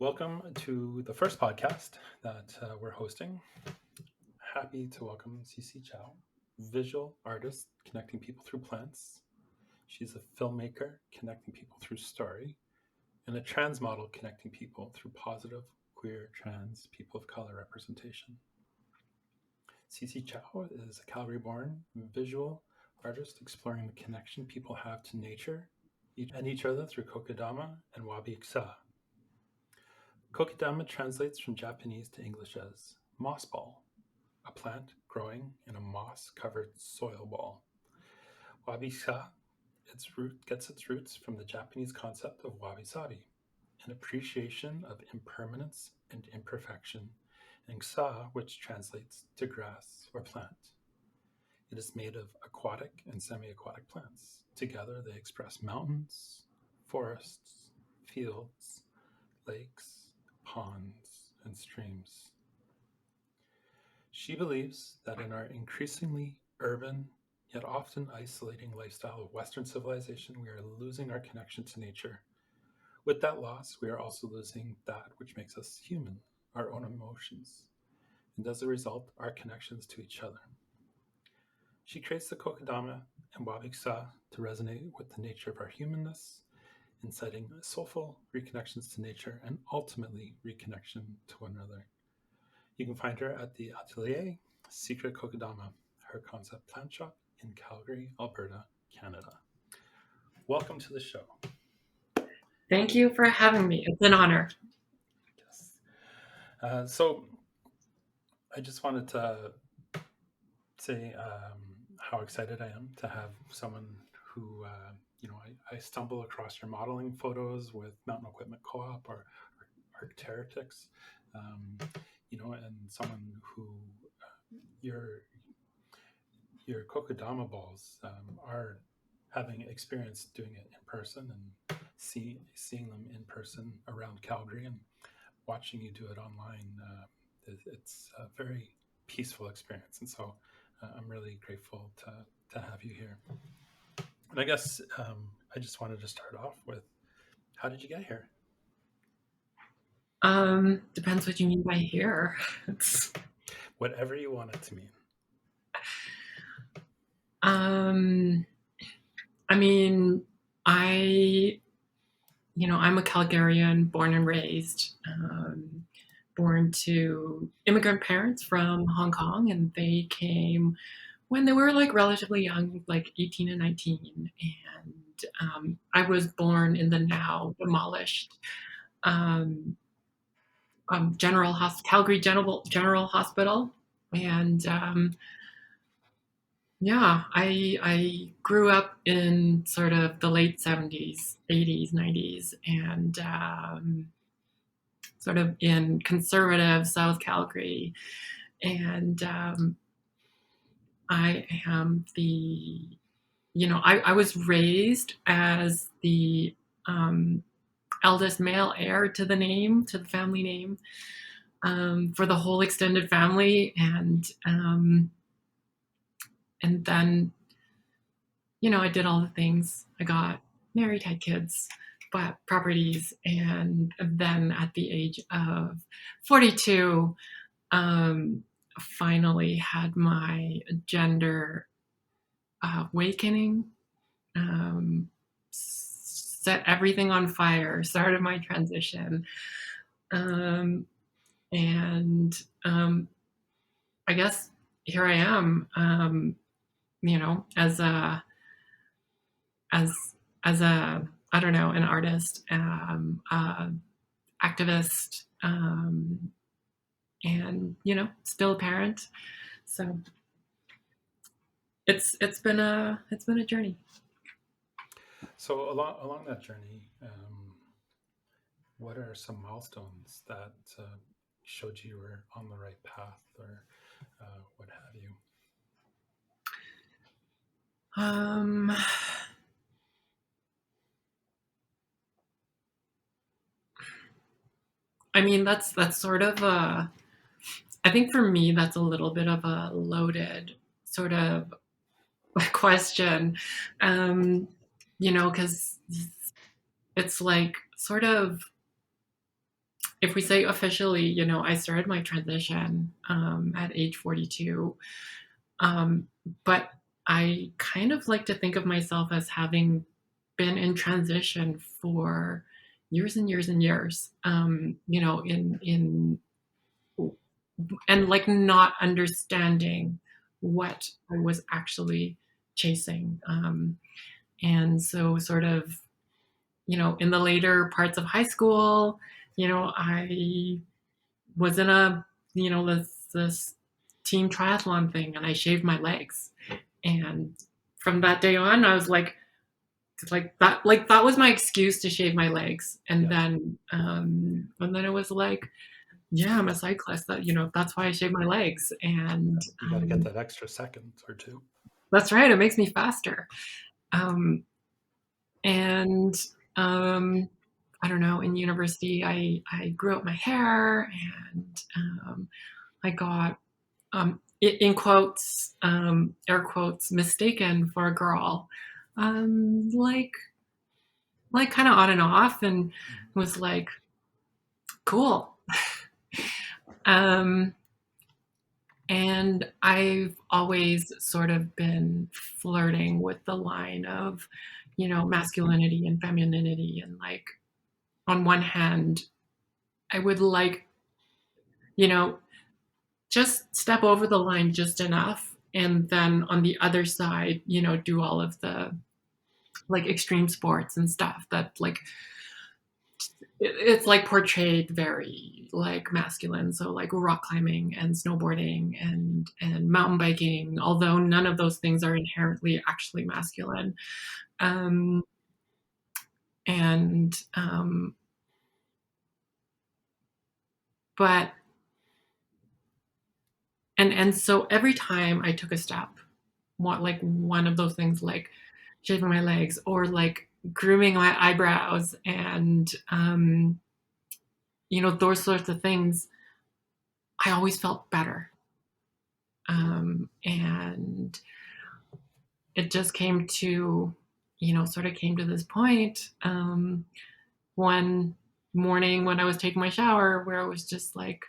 Welcome to the first podcast that we're hosting. Happy to welcome Cece Chow, visual artist connecting people through plants. She's a filmmaker connecting people through story, and a trans model connecting people through positive, queer, trans, people of color representation. Cece Chow is a Calgary-born visual artist exploring the connection people have to nature and each other through Kokedama and Wabi-kusa. Kokedama translates from Japanese to English as moss ball, a plant growing in a moss-covered soil ball. Wabi-sabi gets its roots from the Japanese concept of wabi-sabi, an appreciation of impermanence and imperfection, and kusa, which translates to grass or plant. It is made of aquatic and semi-aquatic plants. Together they express mountains, forests, fields, lakes, ponds, and streams. She believes that in our increasingly urban, yet often isolating lifestyle of Western civilization, we are losing our connection to nature. With that loss, we are also losing that which makes us human, our own emotions, and as a result, our connections to each other. She creates the Kokedama and wabi-kusa to resonate with the nature of our humanness, inciting soulful reconnections to nature and ultimately reconnection to one another. You can find her at the Atelier Secret Kokedama, her concept plant shop in Calgary, Alberta, Canada. Welcome to the show. Thank you for having me. It's an honor. Yes. So I just wanted to say how excited I am to have someone who, I stumble across your modeling photos with Mountain Equipment Co-op or Arcterytics, and someone who your Kokedama balls are having experience doing it in person and seeing them in person around Calgary and watching you do it online. It's a very peaceful experience, and so I'm really grateful to have you here. And I guess I just wanted to start off with, how did you get here? Depends what you mean by here. Whatever you want it to mean. I mean, I'm a Calgarian, born and raised, born to immigrant parents from Hong Kong, and they came when they were like relatively young, like 18 and 19. And I was born in the now demolished Calgary General Hospital, and I grew up in sort of the late 70s, 80s, 90s, and sort of in conservative South Calgary, and I am I was raised as the eldest male heir to the family name, for the whole extended family. And then, I did all the things. I got married, had kids, bought properties. And then at the age of 42, finally had my gender awakening, set everything on fire, started my transition. And I guess here I am, as a I don't know, an artist, activist, and still a parent. So it's been a journey. So along that journey, what are some milestones that showed you were on the right path, or what have you? I mean, that's sort of I think for me, that's a little bit of a loaded sort of question, because it's like sort of, if we say officially, I started my transition at age 42. Um, but I kind of like to think of myself as having been in transition for years and years and years. In and like not understanding what I was actually chasing. And so, sort of, in the later parts of high school, I was in this team triathlon thing, and I shaved my legs. And from that day on, I was like that was my excuse to shave my legs. And Yeah. then it was like, yeah, I'm a cyclist. That's why I shave my legs. And You got to get that extra second or two. that's right. It makes me faster. Um, and I don't know. In university, I grew up my hair, and I got in quotes, air quotes, mistaken for a girl, like kind of on and off, and was like, cool. Um, and I've always sort of been flirting with the line of, masculinity and femininity. And like, on one hand, I would like, you know, just step over the line just enough. And then on the other side, do all of the like extreme sports and stuff that like it's like portrayed very like masculine. So like rock climbing and snowboarding and mountain biking, although none of those things are inherently actually masculine. Um, and but and so every time I took a step, like one of those things, like shaving my legs or like grooming my eyebrows and those sorts of things, I always felt better. And it just came to, sort of came to this point one morning when I was taking my shower where it was just like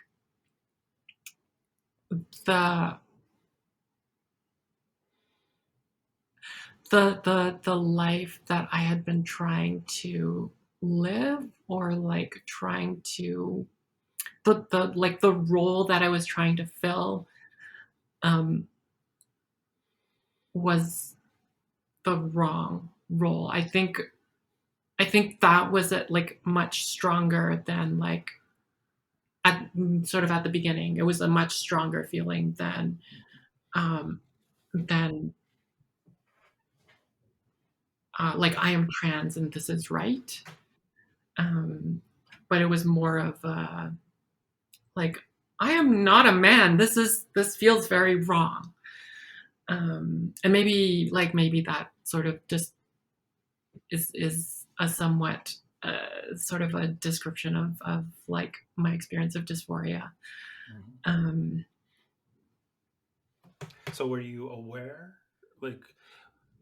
the the life that I had been trying to live, or like trying to the like the role that I was trying to fill um was the wrong role. I think that was it, like much stronger than like at sort of at the beginning. It was a much stronger feeling um than like I am trans and this is right. Um but it was more of like I am not a man. This feels very wrong. And maybe that sort of just is a somewhat sort of a description of like my experience of dysphoria. Mm-hmm. Um, So were you aware, like,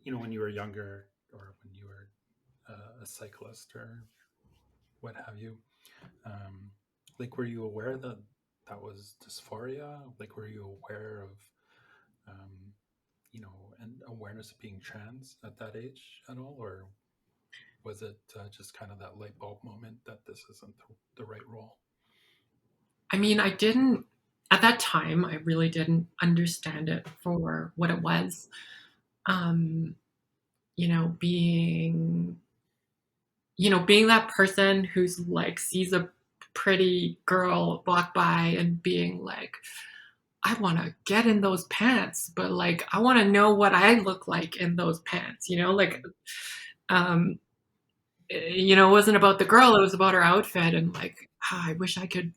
when you were younger or when you were a cyclist or what have you, um, like, were you aware that that was dysphoria? Like, were you aware of, and awareness of being trans at that age at all? Or was it just kind of that light bulb moment that this isn't the right role? I mean, I didn't at that time. I really didn't understand it for what it was. Um, being being that person who's like sees a pretty girl walk by and being like, I want to get in those pants, but like I want to know what I look like in those pants, like um it wasn't about the girl, it was about her outfit. And like, I wish I could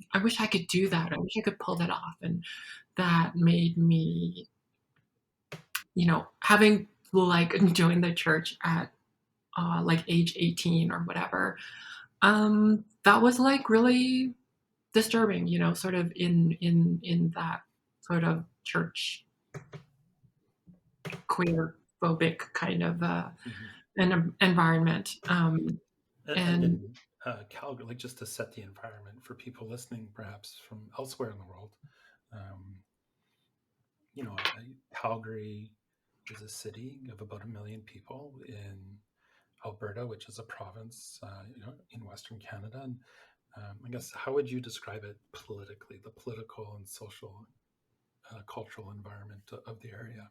do that. I wish I could pull that off. And that made me, having like joined the church at like age 18 or whatever, that was like really disturbing, sort of in that sort of church queer phobic kind of Mm-hmm. an environment. And And did Calgary, like just to set the environment for people listening, perhaps from elsewhere in the world. Um, Calgary is a city of about 1 million people in Alberta, which is a province, in Western Canada. And I guess how would you describe it politically, the political and social, cultural environment of the area?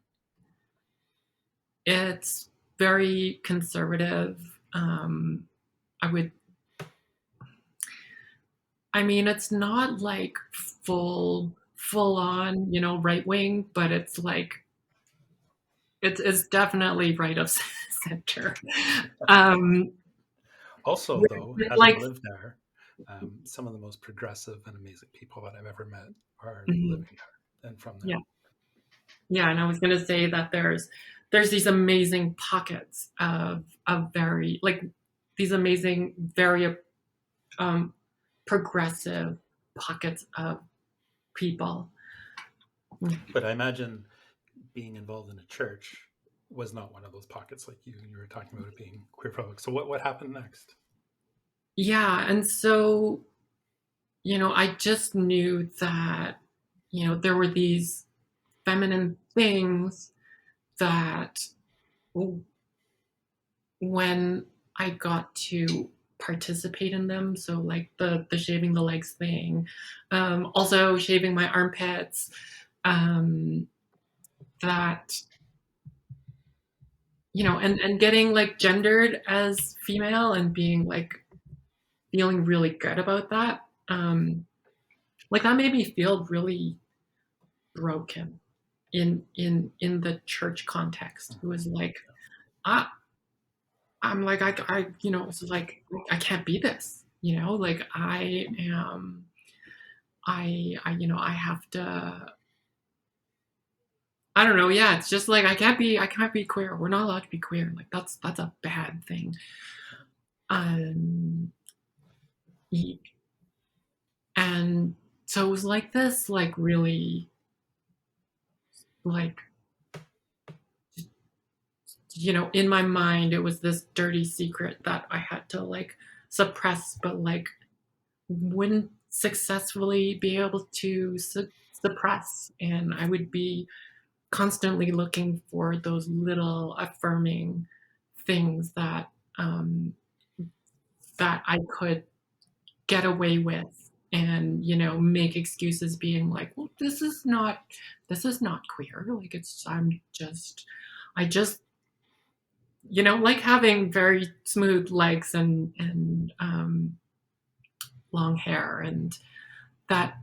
It's very conservative. I would, I mean, it's not like full on, right wing, but it's like it's definitely right of center. Um, Also, with, though, with having like, lived there, some of the most progressive and amazing people that I've ever met are mhm, living there and from there. yeah, yeah, and I was gonna say that there's these amazing pockets of very like these amazing very um, progressive pockets of people. But I imagine being involved in a church was not one of those pockets like you were talking about it being queer public. So what happened next? Yeah, and so I just knew that there were these feminine things that when I got to participate in them, so like the shaving the legs thing, also shaving my armpits, um, that and getting like gendered as female and being like feeling really good about that. Like that made me feel really broken in the church context. It was like I I'm like it's like I can't be this, like I am I have to I don't know, yeah, it's just like I can't be queer. We're not allowed to be queer. Like that's a bad thing. Um and so it was like this like really like in my mind it was this dirty secret that I had to like suppress but like wouldn't successfully be able to suppress, and I would be constantly looking for those little affirming things um, that I could get away with and make excuses being like, well, this is not queer, like I just like having very smooth legs and long hair, and that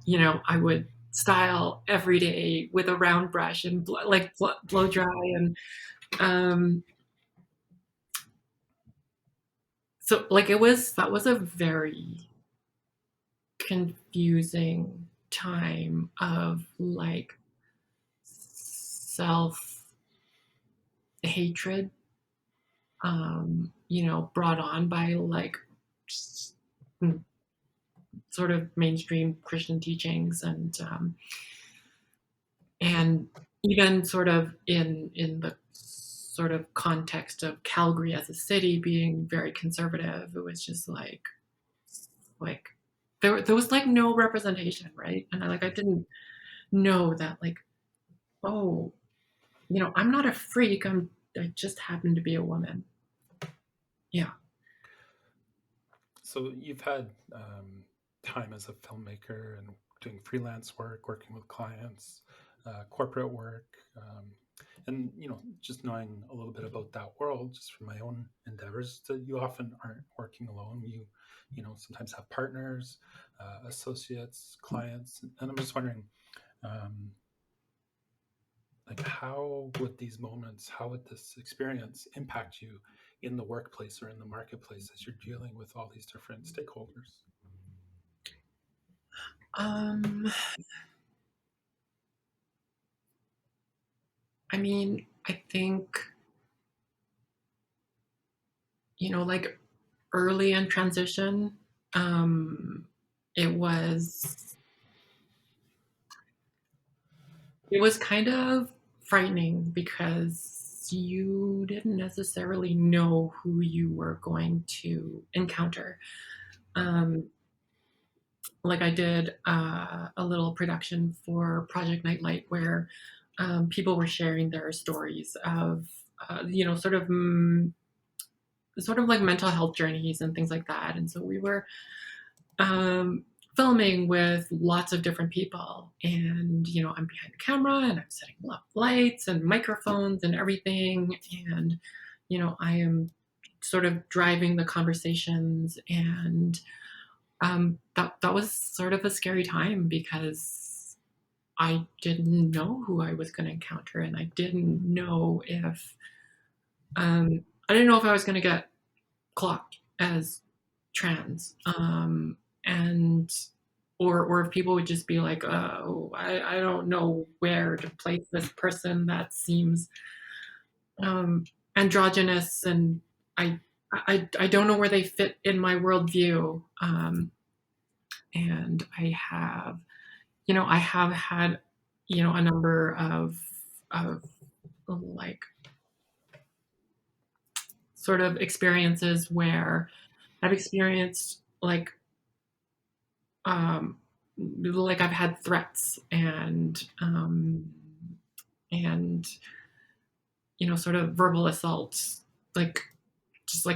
I would style every day with a round brush and blow dry, and um so like that was a very confusing time of like self hatred, brought on by like sort of mainstream Christian teachings, and even sort of in the sort of context of Calgary as a city being very conservative, it was just like there was like no representation, right? And I didn't know that like, oh, I'm not a freak. I just happen to be a woman. Yeah. So you've had time as a filmmaker and doing freelance work, working with clients, corporate work, and just knowing a little bit about that world, just from my own endeavors. That you often aren't working alone. You sometimes have partners, associates, clients, and I'm just wondering, um, like how would this experience impact you in the workplace or in the marketplace as you're dealing with all these different stakeholders? Um, I mean, I think, like early in transition, um, it was it was kind of frightening because you didn't necessarily know who you were going to encounter. like I did a little production for Project Nightlight where people were sharing their stories of, sort of like mental health journeys and things like that. And so we were um, filming with lots of different people. And, I'm behind the camera and I'm setting up lights and microphones and everything. And, I am sort of driving the conversations. And that was sort of a scary time because I didn't know who I was going to encounter. And I didn't know if, I didn't know if I was going to get clocked as trans, and or if people would just be like, oh, I don't know where to place this person that seems androgynous, and I, I don't know where they fit in my worldview. And I have had a number of like sort of experiences where I've experienced um, like I've had threats and sort of verbal assaults, like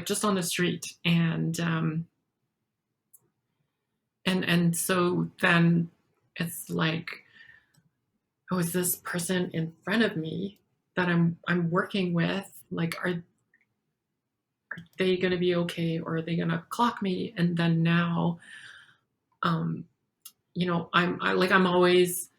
just on the street. And so then it's like, oh, is this person in front of me that I'm working with, like, are they going to be okay, or are they going to clock me? And then now, um I'm always,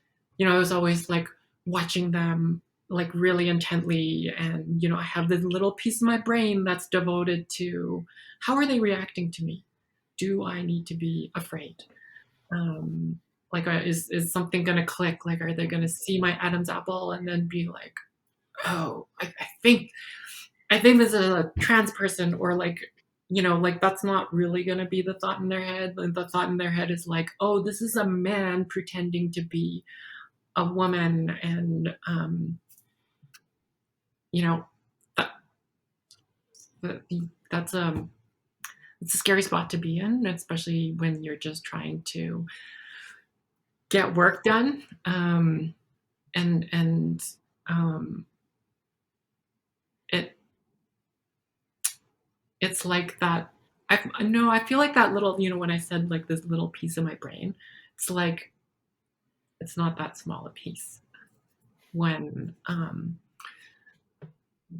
I was always like watching them like really intently. And, I have this little piece of my brain that's devoted to how are they reacting to me? Do I need to be afraid? Like, is something going to click? Like, are they going to see my Adam's apple and then be like, oh, I think this is a trans person, or like, like that's not really going to be the thought in their head. Like, the thought in their head is like, oh, this is a man pretending to be a woman. And, you know, that, that, that's it's a scary spot to be in, especially when you're just trying to get work done. And um, it it's like that. I feel like that little, when I said like this little piece of my brain, it's like it's not that small a piece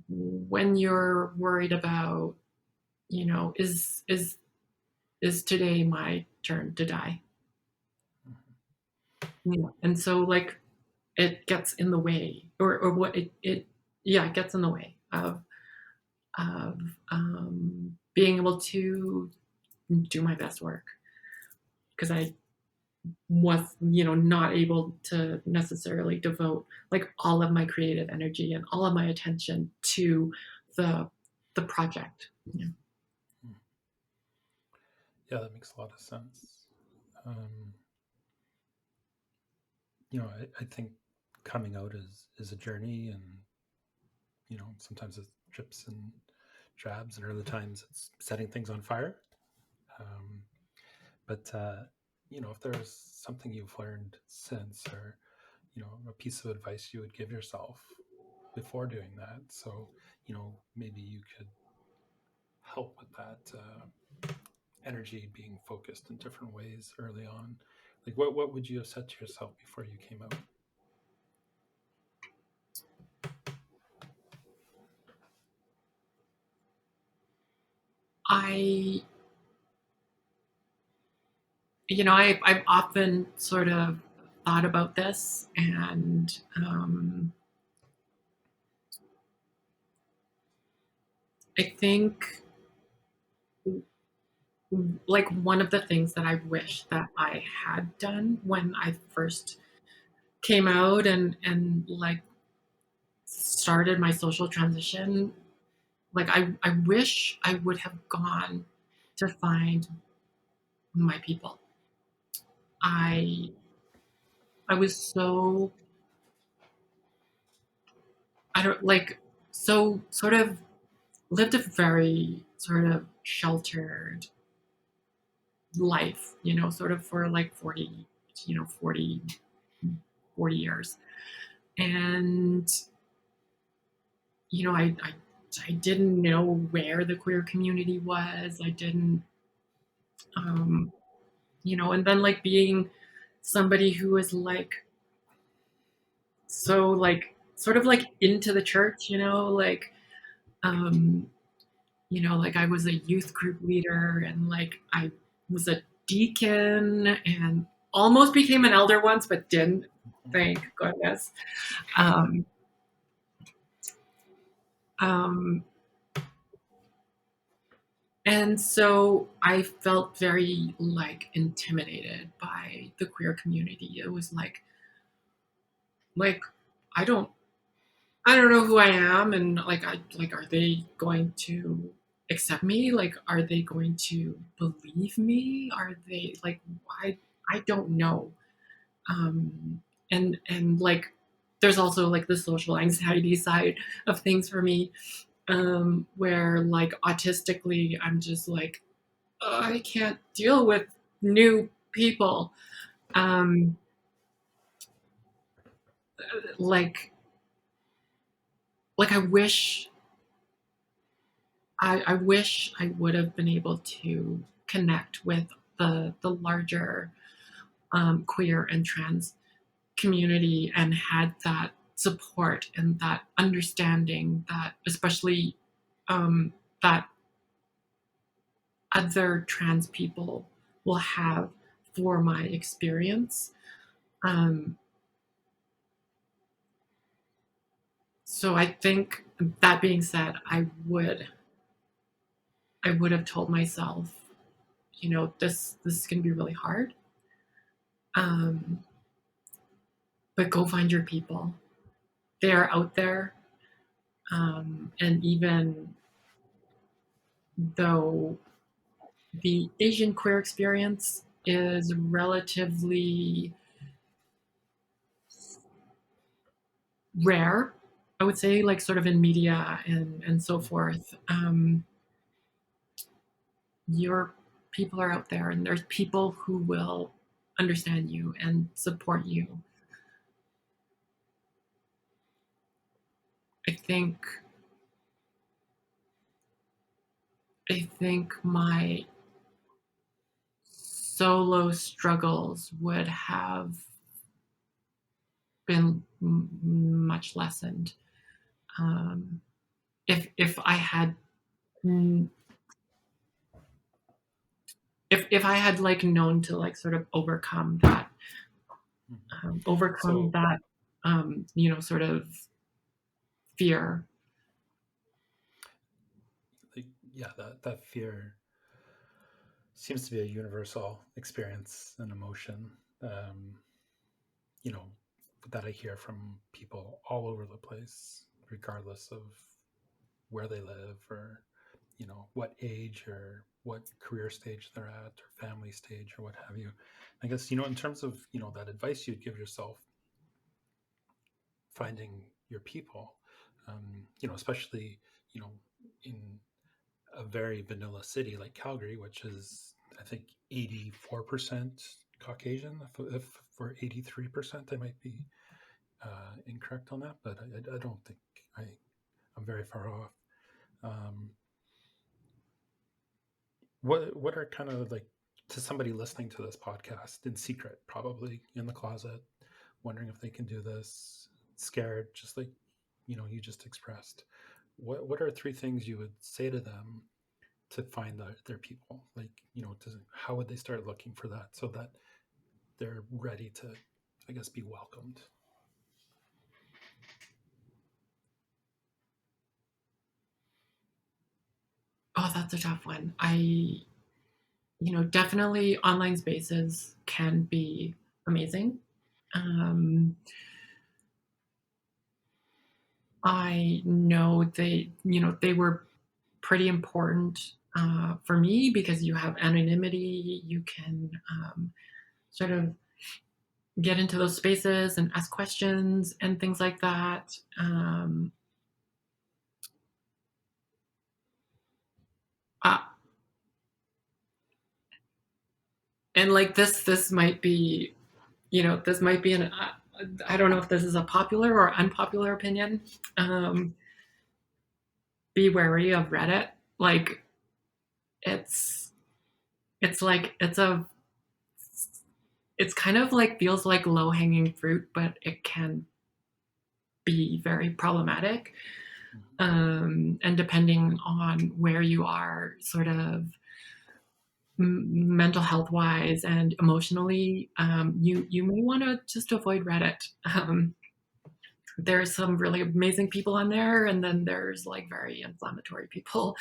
when you're worried about, is today my turn to die? Yeah. And so like it gets in the way, or what it yeah, it gets in the way of being able to do my best work, because I was, not able to necessarily devote like all of my creative energy and all of my attention to the the project. Yeah. Yeah, that makes a lot of sense. Um, I think coming out is a journey, and sometimes it's drips and drabs, and other times it's setting things on fire. Um, but if there's something you've learned since, or a piece of advice you would give yourself before doing that, so maybe you could help with that energy being focused in different ways early on. Like, what would you have said to yourself before you came out? I I've often sort of thought about this. And I think like one of the things that I wish that I had done when I first came out and like started my social transition, like I wish I would have gone to find my people. I i was so, I don't like, so sort of lived a very sort of sheltered life, sort of for like 40, 40 years. And, I didn't know where the queer community was. I didn't, um, and then like being somebody who was like, so like, sort of like into the church, like, um, like I was a youth group leader and like I was a deacon and almost became an elder once, but didn't, thank goodness. Um, um, and so I felt very like intimidated by the queer community. It was like I don't I don't know who I am, and like are they going to accept me? Like, are they going to believe me? Are they like I don't know. And like there's also like the social anxiety side of things for me, where like autistically I'm just like, oh, I can't deal with new people. Um, like like I wish I would have been able to connect with the larger queer and trans community and had that support and that understanding that especially um, that other trans people will have for my experience. Um, so I think that being said, I would have told myself, this is going to be really hard. Um, but go find your people. They are out there. And even though the Asian queer experience is relatively rare, I would say, like sort of in media and so forth, your people are out there and there's people who will understand you and support you. I think I think my solo struggles would have been much lessened, um, if I had if I had like known to like sort of overcome So, that sort of fear. like, yeah, that fear seems to be a universal experience and emotion. Um, you know, that I hear from people all over the place, regardless of where they live or what age or what career stage they're at or family stage or what have you. I guess in terms of that advice you'd give yourself, finding your people, especially you know in a very vanilla city like Calgary, which is I think 84% Caucasian. If for 83%, I might be incorrect on that, but I don't think I'm very far off. Um, what are kind of like, to somebody listening to this podcast in secret, probably in the closet, wondering if they can do this, scared, just like you just expressed. What are three things you would say to them to find their people? Like how would they start looking for that so that they're ready to, I guess, be welcomed? Oh, that's a tough one. Definitely online spaces can be amazing. Um, I know they were pretty important for me because you have anonymity. You can sort of get into those spaces and ask questions and things like that. Uh, and like this might be, this might be an I don't know if this is a popular or unpopular opinion. Um, be wary of Reddit. Like it's it's like it's kind of like feels like low hanging fruit, but it can be very problematic. Mhm. And depending on where you are, sort of mental health wise and emotionally, you may want to just avoid Reddit. There's some really amazing people on there, and then there's like very inflammatory people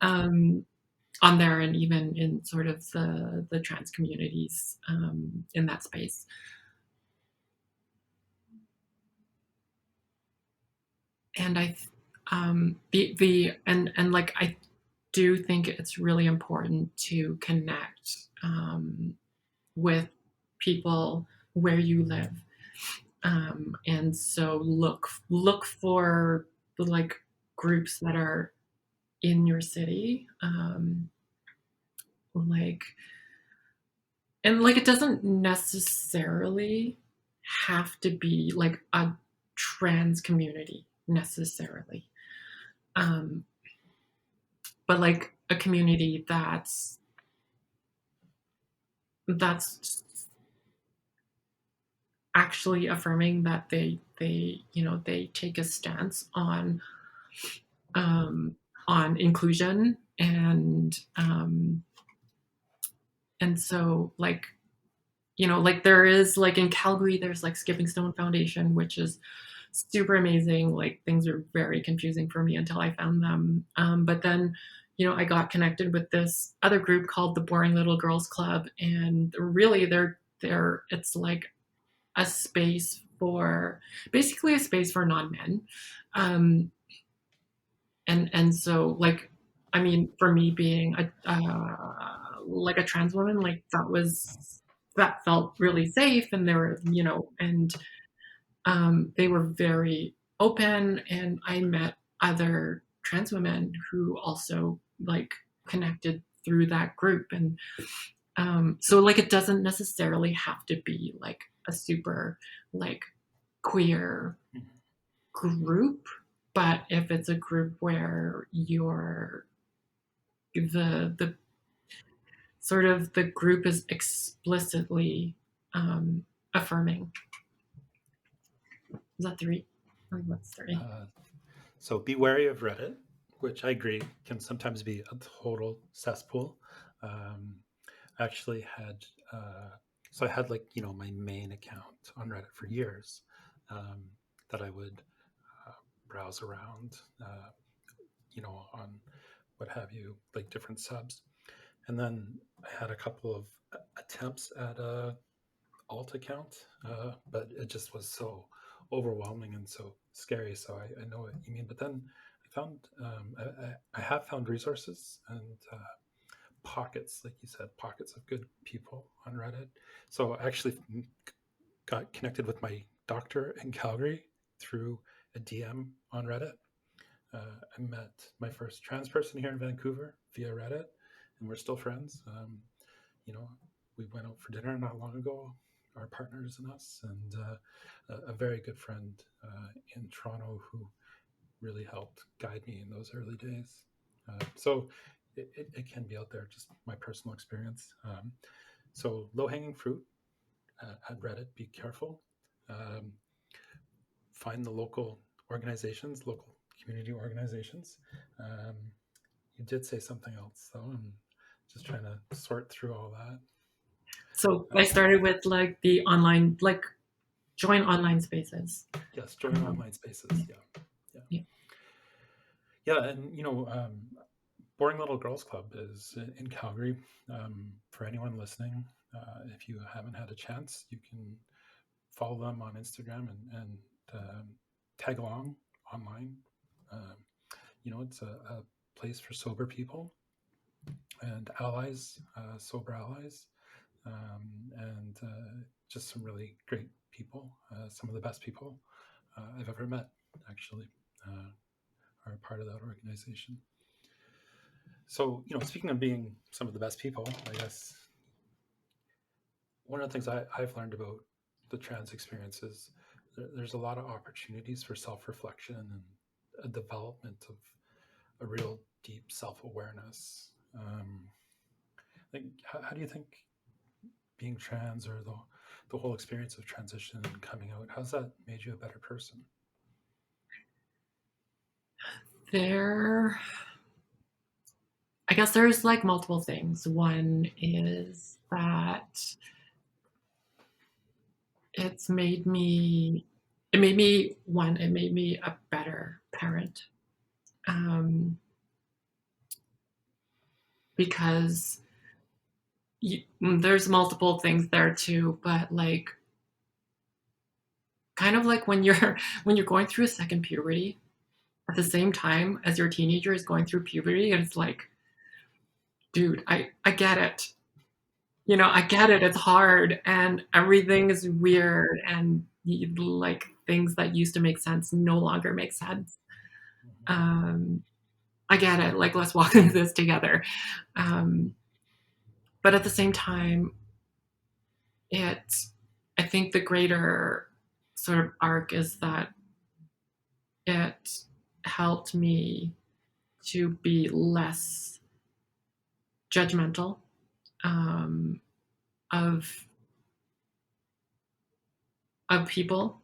um, on there, and even in sort of the trans communities in that space. And the and like I do think it's really important to connect with people where you live, and so look for the like groups that are in your city, like and like it doesn't necessarily have to be like a trans community necessarily, um, but like a community that's actually affirming that they take a stance um, on inclusion, and so like like there is like in Calgary there's like Skipping Stone Foundation, which is super amazing. Like things are very confusing for me until I found them, but then I got connected with this other group called the Boring Little Girls Club, and really they're it's like a space for basically a space for non-men, um, and so like I mean for me being a like a trans woman, like that felt really safe, and they were and they were very open, and I met other trans women who also like connected through that group, and so like it doesn't necessarily have to be like a super like queer Mhm. group, but if it's a group where you're the sort of the group is explicitly affirming. Is that three? Or what's three? Uh, so be wary of Reddit, which I agree can sometimes be a total cesspool. Um, I actually had so I had like my main account on Reddit for years, um, that I would uh, browse around, on what have you, like different subs, and then I had a couple of attempts at a alt account, but it just was so overwhelming and so scary. So I know what you mean. But then I found I have found resources and pockets, like you said, pockets of good people on Reddit. So I actually got connected with my doctor in Calgary through a DM on Reddit. I met my first trans person here in Vancouver via Reddit, and we're still friends. You know, we went out for dinner not long ago, our partners and us, and a very good friend in Toronto who really helped guide me in those early days. So it can be out there, just my personal experience. So low hanging fruit at Reddit, be careful. Um, find the local organizations, local community organizations. Um, you did say something else, though. I'm just trying to sort through all that. So I started with like the online, like join online spaces. Yes, join Um, online spaces. Yeah, yeah, yeah. yeah. And Boring Little Girls Club is in Calgary. For anyone listening, if you haven't had a chance, you can follow them on Instagram and tag along online. Um, it's a place for sober people and allies, sober allies, and just some really great people. Some of the best people I've ever met, actually, are a part of that organization. So, speaking of being some of the best people, I guess one of the things I've learned about the trans experience is there's a lot of opportunities for self-reflection and a development of a real deep self-awareness. Like, how do you think being trans or the whole experience of transition and coming out, how's that made you a better person? There, I guess there's like multiple things. One is that it's made me, it made me a better parent. Because there's multiple things there too, but like kind of like when you're when you're going through a second puberty at the same time as your teenager is going through puberty, and it's like, dude, I get it. You know, I get it. It's hard and everything is weird, and like things that used to make sense no longer make sense. Mm-hmm. Um, I get it. Like, let's walk through this together. Um, but at the same time, it, I think the greater sort of arc is that it helped me to be less judgmental um, of people,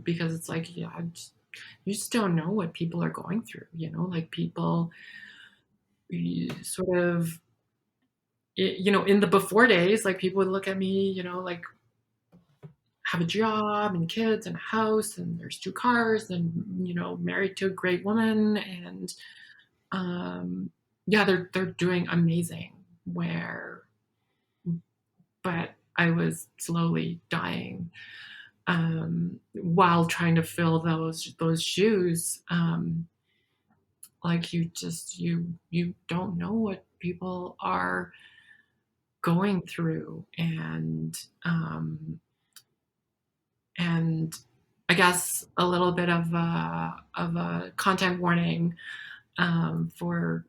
because it's like, yeah, you just don't know what people are going through. You know, like people sort of, you know, in the before days, like people would look at me, you know, like have a job and kids and a house and there's two cars and, you know, married to a great woman, and yeah, they're doing amazing. Where, but I was slowly dying while trying to fill those shoes. Like you don't know what people are going through, and I guess a little bit of a content warning for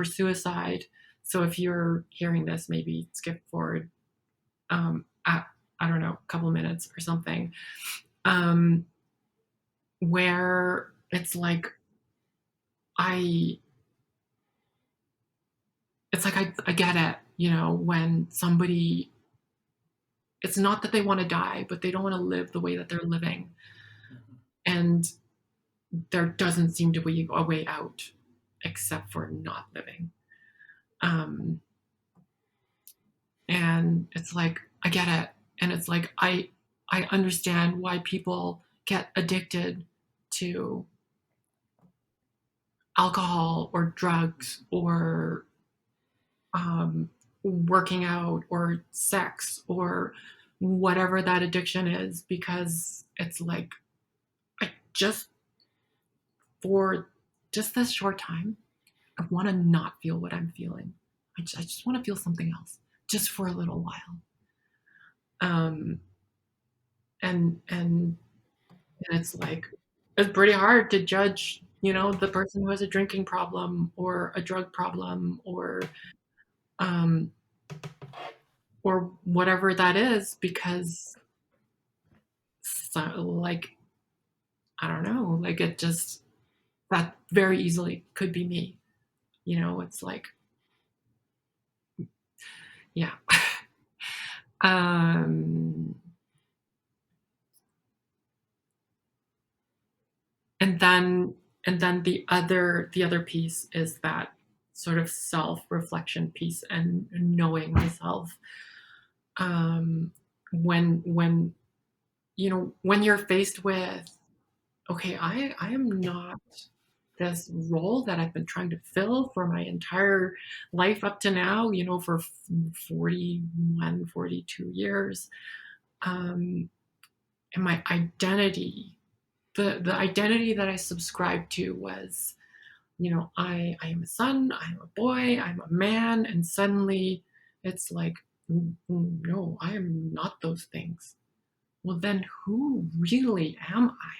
suicide. So if you're hearing this, maybe skip forward at, I don't know, a couple minutes or something. Um, where it's like I I get it, you know, when somebody, it's not that they want to die, but they don't want to live the way that they're living. Mm-hmm. And there doesn't seem to be a way out except for not living. Um, and it's like, I get it. And it's like, I understand why people get addicted to alcohol or drugs or working out or sex or whatever that addiction is, because it's like, I just, for just this short time, I want to not feel what I'm feeling. I just want to feel something else just for a little while. Um, and it's like, it's pretty hard to judge, you know, the person who has a drinking problem or a drug problem um, or whatever that is, because so, like, I don't know, like it just, that very easily could be me. You know, it's like, yeah. um, and then the other piece is that sort of self-reflection piece and knowing myself. Um, when you know, when you're faced with, okay, I am not this role that I've been trying to fill for my entire life up to now, you know, for 41, 42 years. Um, and my identity, the identity that I subscribed to was, you know, I am a son, I'm a boy, I'm a man, and suddenly it's like, no, I am not those things. Well, then who really am I?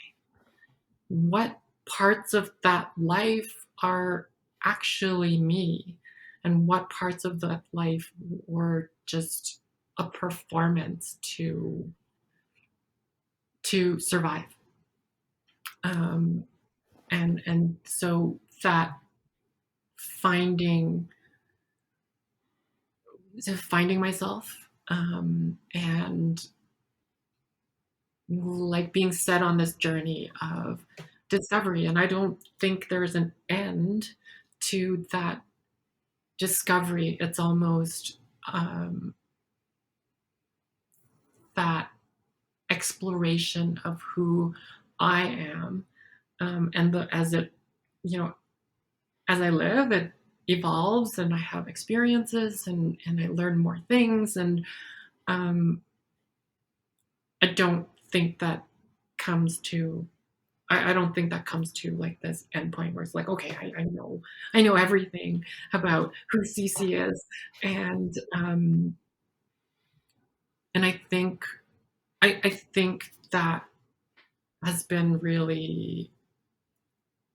What parts of that life are actually me? And what parts of that life were just a performance to survive. And so that finding finding myself, and like being set on this journey of discovery. And I don't think there's an end to that discovery. It's almost that exploration of who I am, and as it, you know, as I live, it evolves, and I have experiences, and I learn more things, and um, I don't think that comes to I don't think that comes to like this endpoint where it's like, okay, I know everything about who Cece is, and I think that has been really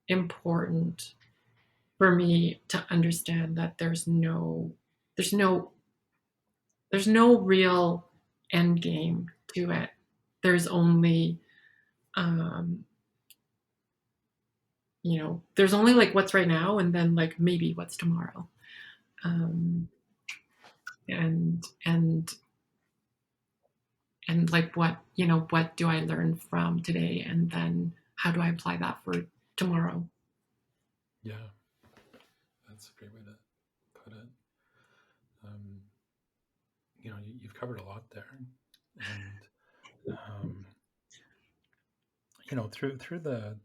important for me to understand that there's no there's no real end game to it. There's only um, there's only like what's right now, and then like maybe what's tomorrow. um, and and like what do I learn from today, and then how do I apply that for tomorrow? Yeah, that's a great way to put it. Um, you've covered a lot there, and through the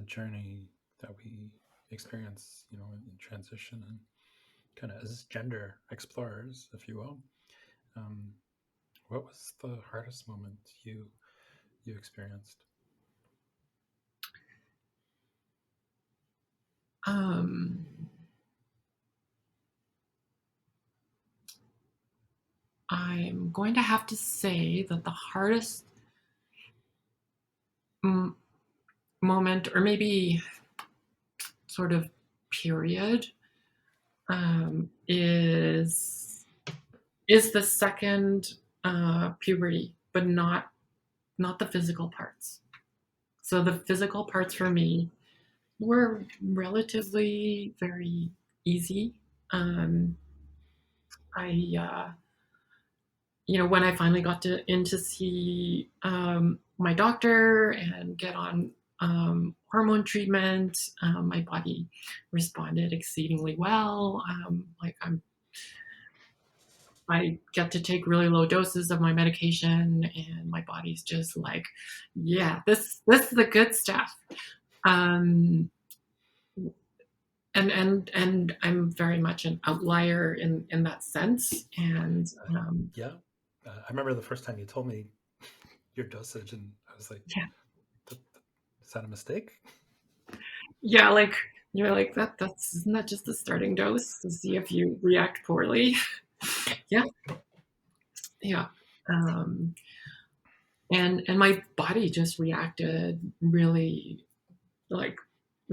journey that we experience, in transition and kind of as gender explorers, if you will. Um, what was the hardest moment you experienced? um, I'm going to have to say that the hardest m- moment, or maybe sort of period, is the second puberty, but not the physical parts. So the physical parts for me were relatively very easy. Um, I when I finally got in to see my doctor and get on hormone treatment, my body responded exceedingly well. I get to take really low doses of my medication, and my body's just like, yeah, this is the good stuff. Um, and I'm very much an outlier in that sense. And Yeah, I remember the first time you told me your dosage, and I was like, yeah, "Is that a mistake?" yeah, like you're like that's isn't that just the starting dose to see if you react poorly? Yeah, yeah. Um, and my body just reacted really, like,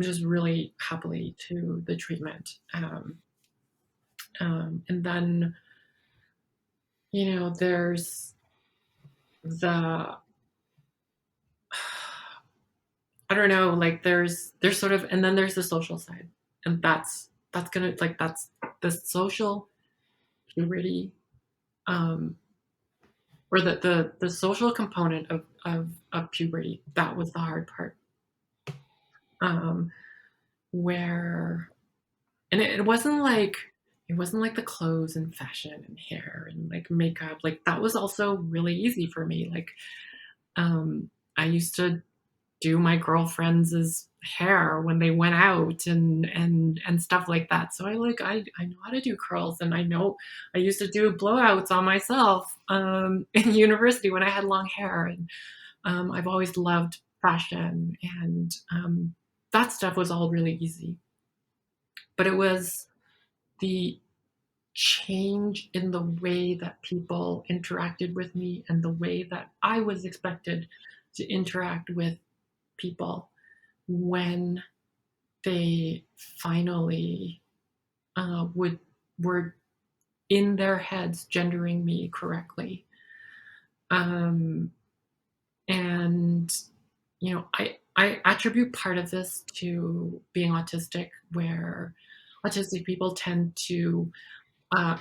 just really happily to the treatment. And then there's the I don't know, like there's sort of, and then there's the social side, and that's gonna like that's the social purity, um, or the social component of puberty. That was the hard part, um, where and it wasn't like the clothes and fashion and hair and like makeup. Like that was also really easy for me. Like I used to do my girlfriends' hair when they went out and stuff like that. So I know how to do curls, and I used to do blowouts on myself in university when I had long hair. And I've always loved fashion, and that stuff was all really easy. But it was the change in the way that people interacted with me and the way that I was expected to interact with people when they finally would were in their heads gendering me correctly. Um, and I attribute part of this to being autistic, where autistic people tend to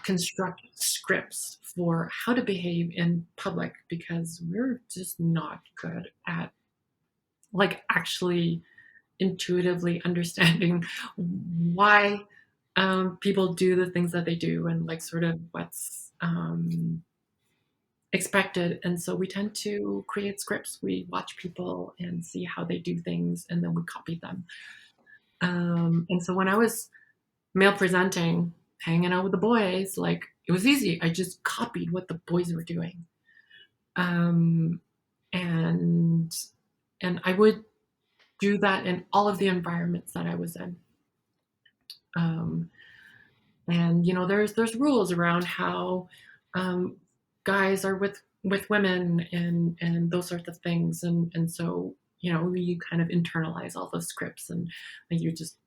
construct scripts for how to behave in public because we're just not good at like actually intuitively understanding why people do the things that they do and like sort of what's expected. And so we tend to create scripts. We watch people and see how they do things, and then we copy them. And so when I was male presenting, hanging out with the boys, like it was easy. I just copied what the boys were doing. Um, and and I would do that in all of the environments that I was in. Um, and there's rules around how um, guys are with women and those sorts of things, and so you kind of internalize all those scripts, and you just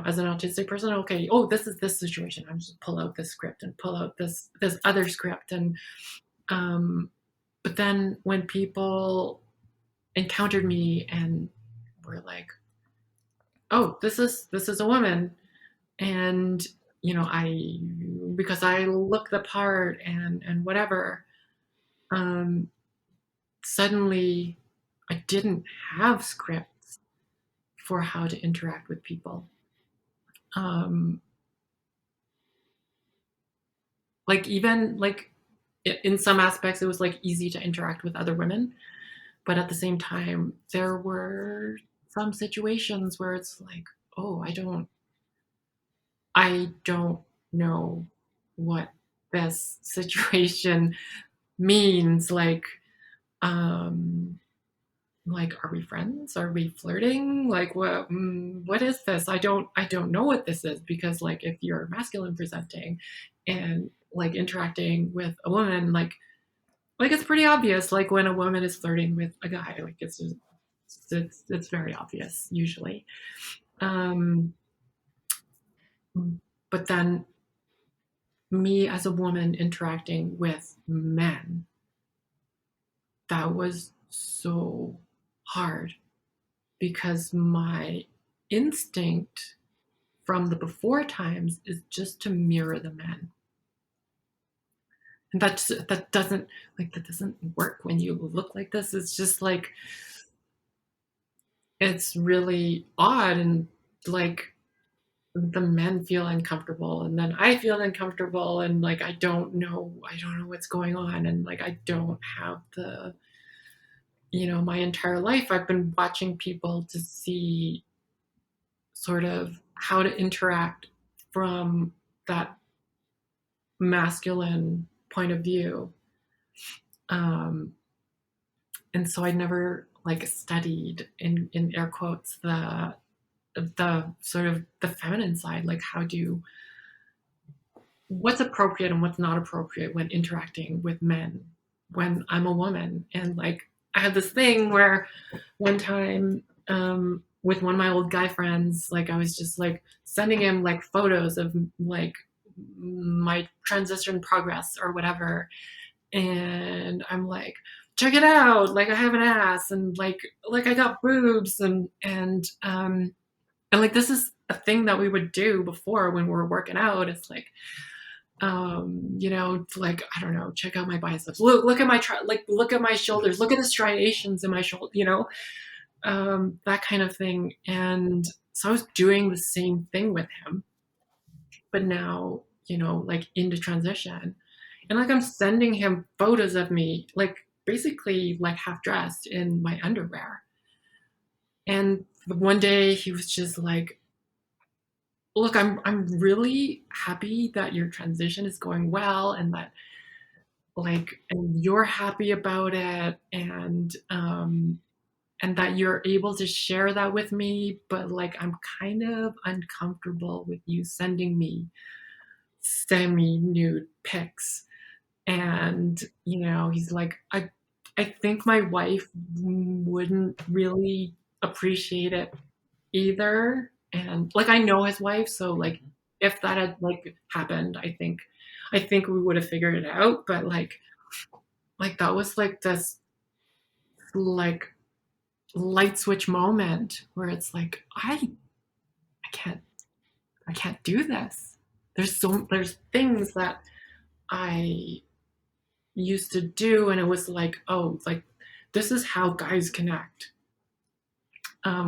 as an autistic person, okay, oh, this is this situation, I'm just pull out this script and pull out this other script. And but then when people encountered me and were like, oh, this is a woman, and I, because I look the part and whatever, um suddenly I didn't have scripts for how to interact with people. um like even like in some aspects it was like easy to interact with other women, but at the same time there were some situations where it's like, oh, I don't know what this situation means. Um like, are we friends? Are we flirting? Like, what is this? I don't know what this is, because like if you're masculine presenting and like interacting with a woman, like it's pretty obvious, like when a woman is flirting with a guy, like it's just, it's very obvious usually. um but then me as a woman interacting with men, that was so hard, because my instinct from the before times is just to mirror the men. And that doesn't work when you look like this. It's just like, it's really odd, and like the men feel uncomfortable and then I feel uncomfortable, and like I don't know what's going on, and like I don't have the my entire life I've been watching people to see sort of how to interact from that masculine point of view. Um, and so I never like studied in air quotes the sort of the feminine side, like what's appropriate and what's not appropriate when interacting with men when I'm a woman. And like I had this thing where one time with one of my old guy friends, like I was just like sending him like photos of like my transition progress or whatever, and I'm like, check it out, like I have an ass, and like I got boobs, and like this is a thing that we would do before when we were working out. It's like like I don't know, check out my biceps, look at my look at my shoulders, look at the striations in my shoulder, that kind of thing. And so I was doing the same thing with him, but now like into transition, and like I'm sending him photos of me like basically like half dressed in my underwear. And one day he was just like, look, I'm really happy that your transition is going well, and that like and you're happy about it, and that you're able to share that with me, but like I'm kind of uncomfortable with you sending me semi nude pics. And he's like, I think my wife wouldn't really appreciate it either. And like I know his wife, so like if that had like happened, I think we would have figured it out. But like that was like this like light switch moment where it's like I can't I can't do this. There's things that I used to do, and it was like, oh, like this is how guys connect.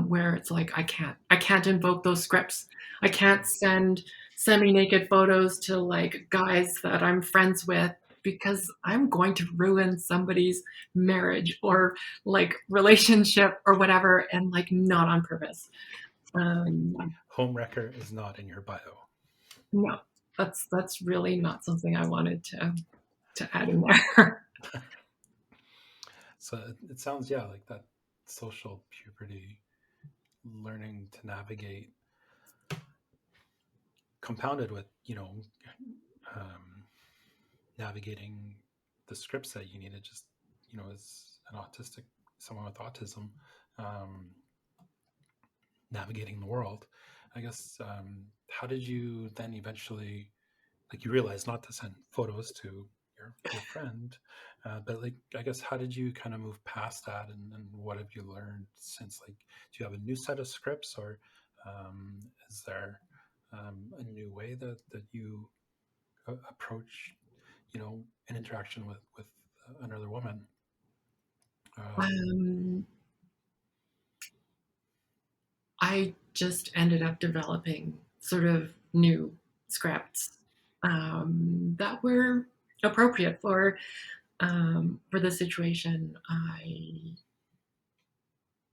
Where it's like I can't invoke those scripts. I can't send semi-naked photos to like guys that I'm friends with because I'm going to ruin somebody's marriage or like relationship or whatever, and like not on purpose. Homewrecker is not in your bio. No, that's really not something I wanted to add in there. So it sounds, yeah, like that social puberty, learning to navigate, compounded with, um, navigating the scripts that you needed just, as an autistic, someone with autism, um, navigating the world. I guess, how did you then eventually, like, you realized not to send photos to your friend, but like, I guess, how did you kind of move past that, and what have you learned since? Like, do you have a new set of scripts, or is there a new way that you approach, an interaction with another woman? Um, um, I just ended up developing sort of new scripts that were appropriate for the situation.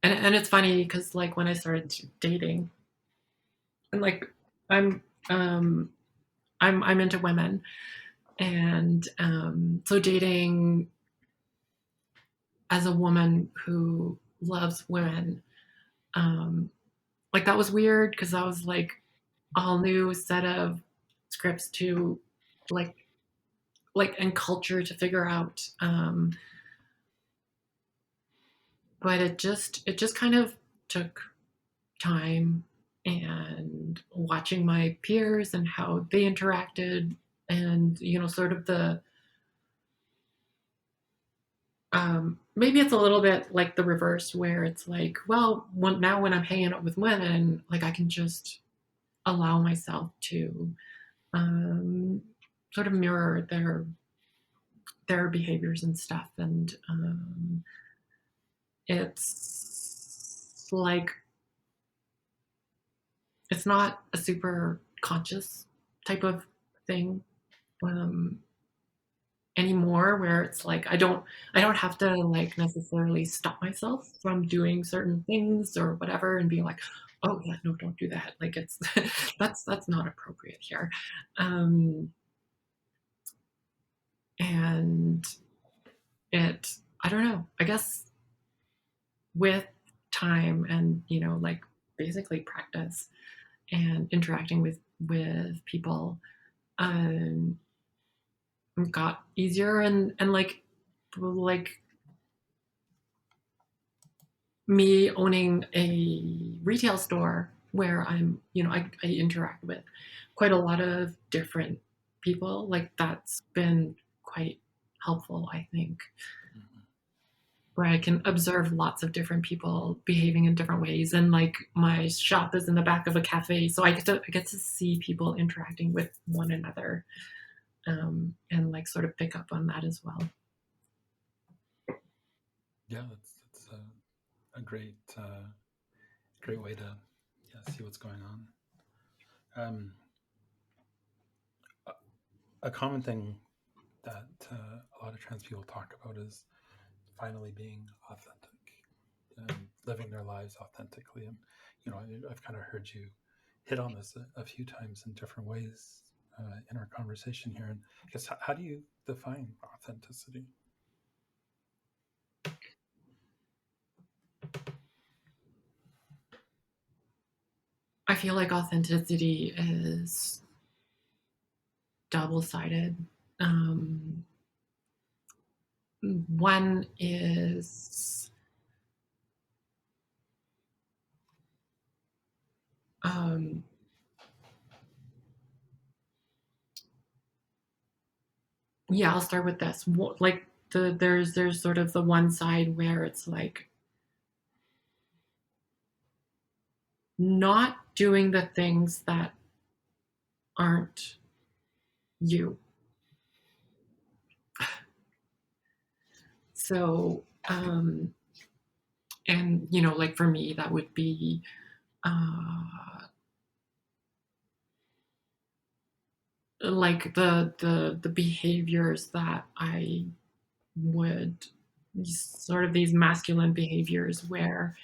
And it's funny because like when I started dating, and like I'm um, I'm into women, and so dating as a woman who loves women, um, like that was weird because I was like a whole new set of scripts to like and culture to figure out. But it just kind of took time and watching my peers and how they interacted, and sort of the maybe it's a little bit like the reverse where it's like, well, now when I'm hanging out with women, like I can just allow myself to um, sort of mirror their behaviors and stuff, and it's like it's not a super conscious type of thing um, anymore, where it's like I don't have to like necessarily stop myself from doing certain things or whatever and being like, oh yeah, no, don't do that, like it's that's not appropriate here. um and it I don't know, I guess with time and like basically practice and interacting with people, um got easier, and like me owning a retail store where I interact with quite a lot of different people, like that's been quite helpful, I think, mhm. where I can observe lots of different people behaving in different ways. And like my shop is in the back of a cafe, so I get to see people interacting with one another, and like sort of pick up on that as well. Yeah, that's a great way to, yeah, see what's going on. Um, a, a common thing that a lot of trans people talk about is finally being authentic, living their lives authentically. And I've kind of heard you hit on this a few times in different ways in our conversation here. And I guess, how do you define authenticity? I feel like authenticity is double sided. Um, one is um, yeah, I'll start with this. Like there's sort of the one side where it's like not doing the things that aren't you. So, and like for me, that would be uh, like the behaviors that I would sort of these masculine behaviors where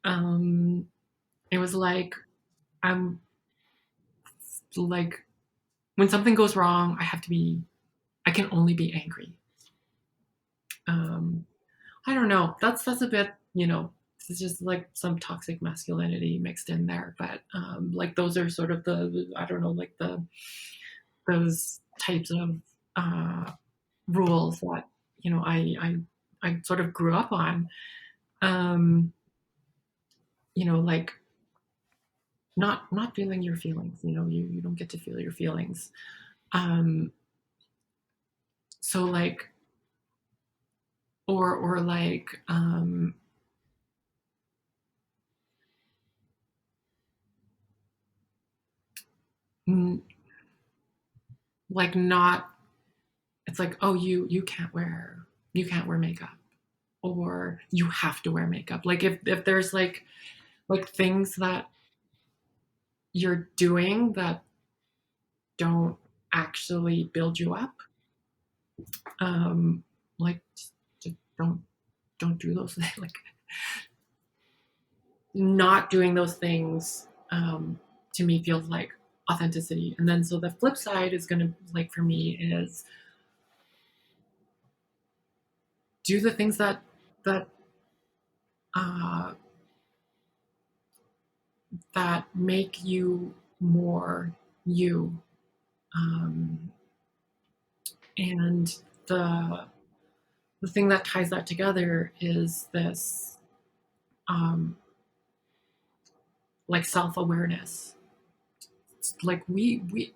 um, it was like I'm like when something goes wrong, I can only be angry. Um, I don't know. That's a bit, it's just like some toxic masculinity mixed in there. But like those are sort of I don't know, like those types of uh, rules that I sort of grew up on. Um, like not feeling your feelings. You don't get to feel your feelings. Um, so like or like n- like not it's like, oh, you can't wear makeup, or you have to wear makeup. Like if there's like things that you're doing that don't actually build you up, um like just don't do those things. Like not doing those things to me feels like authenticity. And then so the flip side is going to, like, for me, is do the things that uh that make you more you. um and the the thing that ties that together is this um like self-awareness. It's like we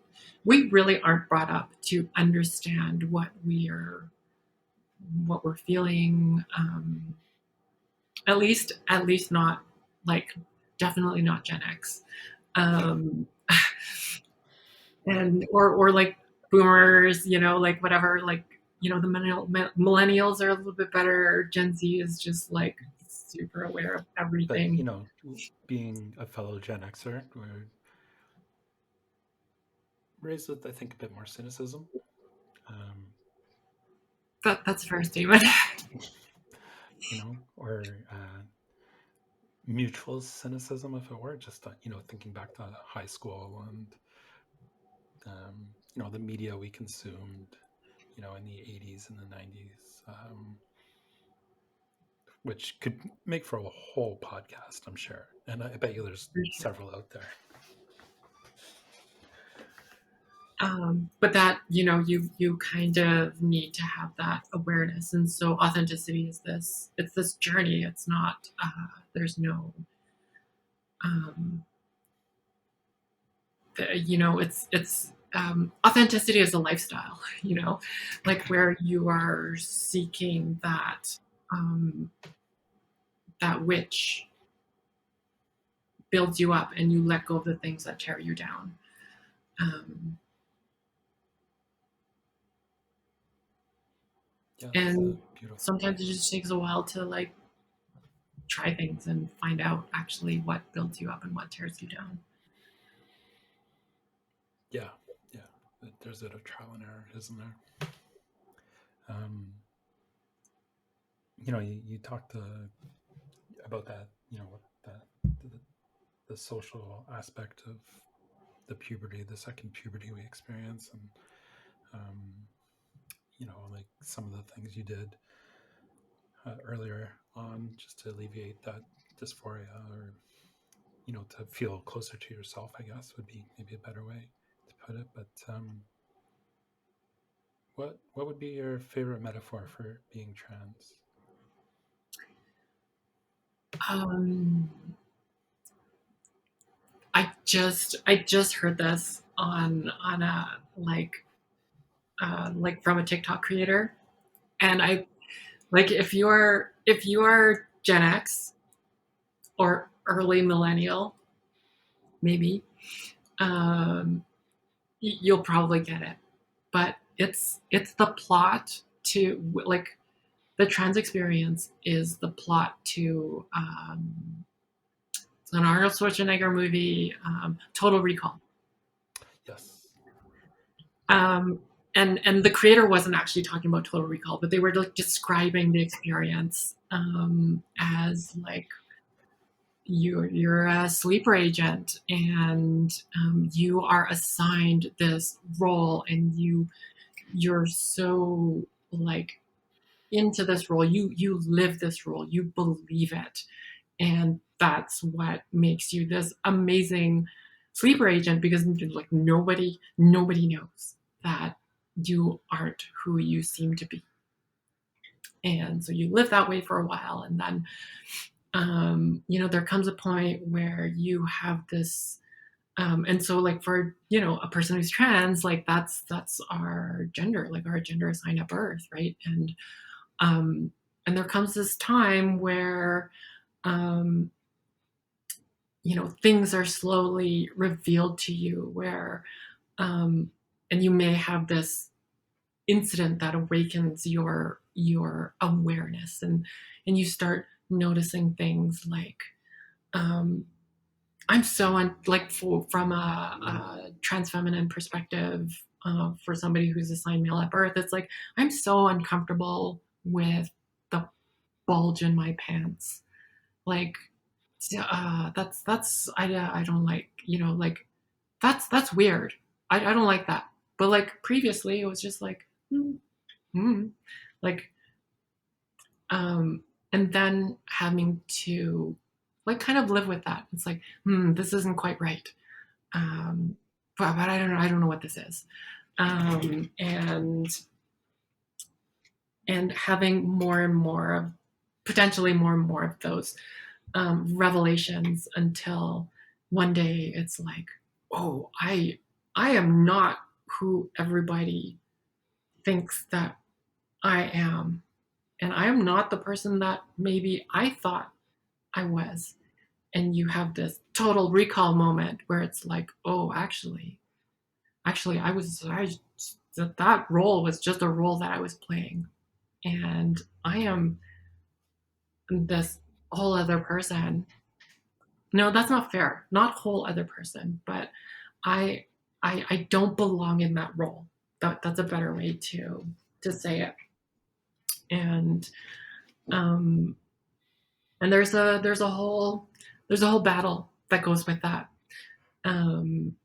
really aren't brought up to understand what we're feeling. At least not, like, definitely not Gen X. um and or like boomers, like whatever, like, the millennials are a little bit better. Gen Z is just like super aware of But everything. being a fellow Gen Xer, we're raised with, I think, a bit more cynicism. Um, That's a fair statement. or mutual cynicism, if it were, just thinking back to high school and the media we consumed, in the 80s and the 90s, which could make for a whole podcast, I'm sure. And I bet you there's For sure. several out there. But that, you kind of need to have that awareness. And so authenticity is this journey. It's not, there's no, um, it's authenticity is a lifestyle, like where you are seeking um, that which builds you up, and you let go of the things that tear you down. Um, Yeah, that's a and beautiful point. sometimes it just takes a while to like try things and find out actually what builds you up and what tears you down. Yeah, yeah. There's a bit of trial and error, isn't there? Um, you talked about that, that the, the social aspect of the puberty, the second puberty we experience, and um, like some of the things you did earlier on just to alleviate that dysphoria, or to feel closer to yourself, I guess would be maybe a better way to put it. But what would be your favorite metaphor for being trans? um, I just heard this on a like like from a TikTok creator, and I like if you're Gen X or early millennial, maybe you'll probably get it. But it's the plot to like the trans experience is the plot to it's an Arnold Schwarzenegger movie, Total Recall. Yes. Um, and the creator wasn't actually talking about Total Recall, but they were like describing the experience as like you're a sleeper agent and you are assigned this role and you're so like into this role, you live this role, you believe it, and that's what makes you this amazing sleeper agent because like nobody knows that you aren't who you seem to be. And so you live that way for a while, and then there comes a point where you have this and so like for a person who's trans, like that's our gender, like our gender assigned at birth, right? Um and there comes this time where um things are slowly revealed to you where um and you may have this incident that awakens your awareness, and you start noticing things like um I'm so like from a trans feminine perspective, for somebody who's assigned male at birth, it's like I'm so uncomfortable with the bulge in my pants. Like that's I don't like like that's weird. I don't like that. But like previously, it was just like mm, like um, and then having to like kind of live with that. It's like this isn't quite right. Um, but I don't know what this is. And having more and more of potentially more and more of those revelations until one day it's like, oh, I am not who everybody thinks that I am, and I am not the person that maybe I thought I was. And you have this total recall moment where it's like, oh, actually, that role was just a role that I was playing, and I am this whole other person. No, that's not fair. Not whole other person, but I I don't belong in that role. That's a better way to say it. And um and there's a whole battle that goes with that. Um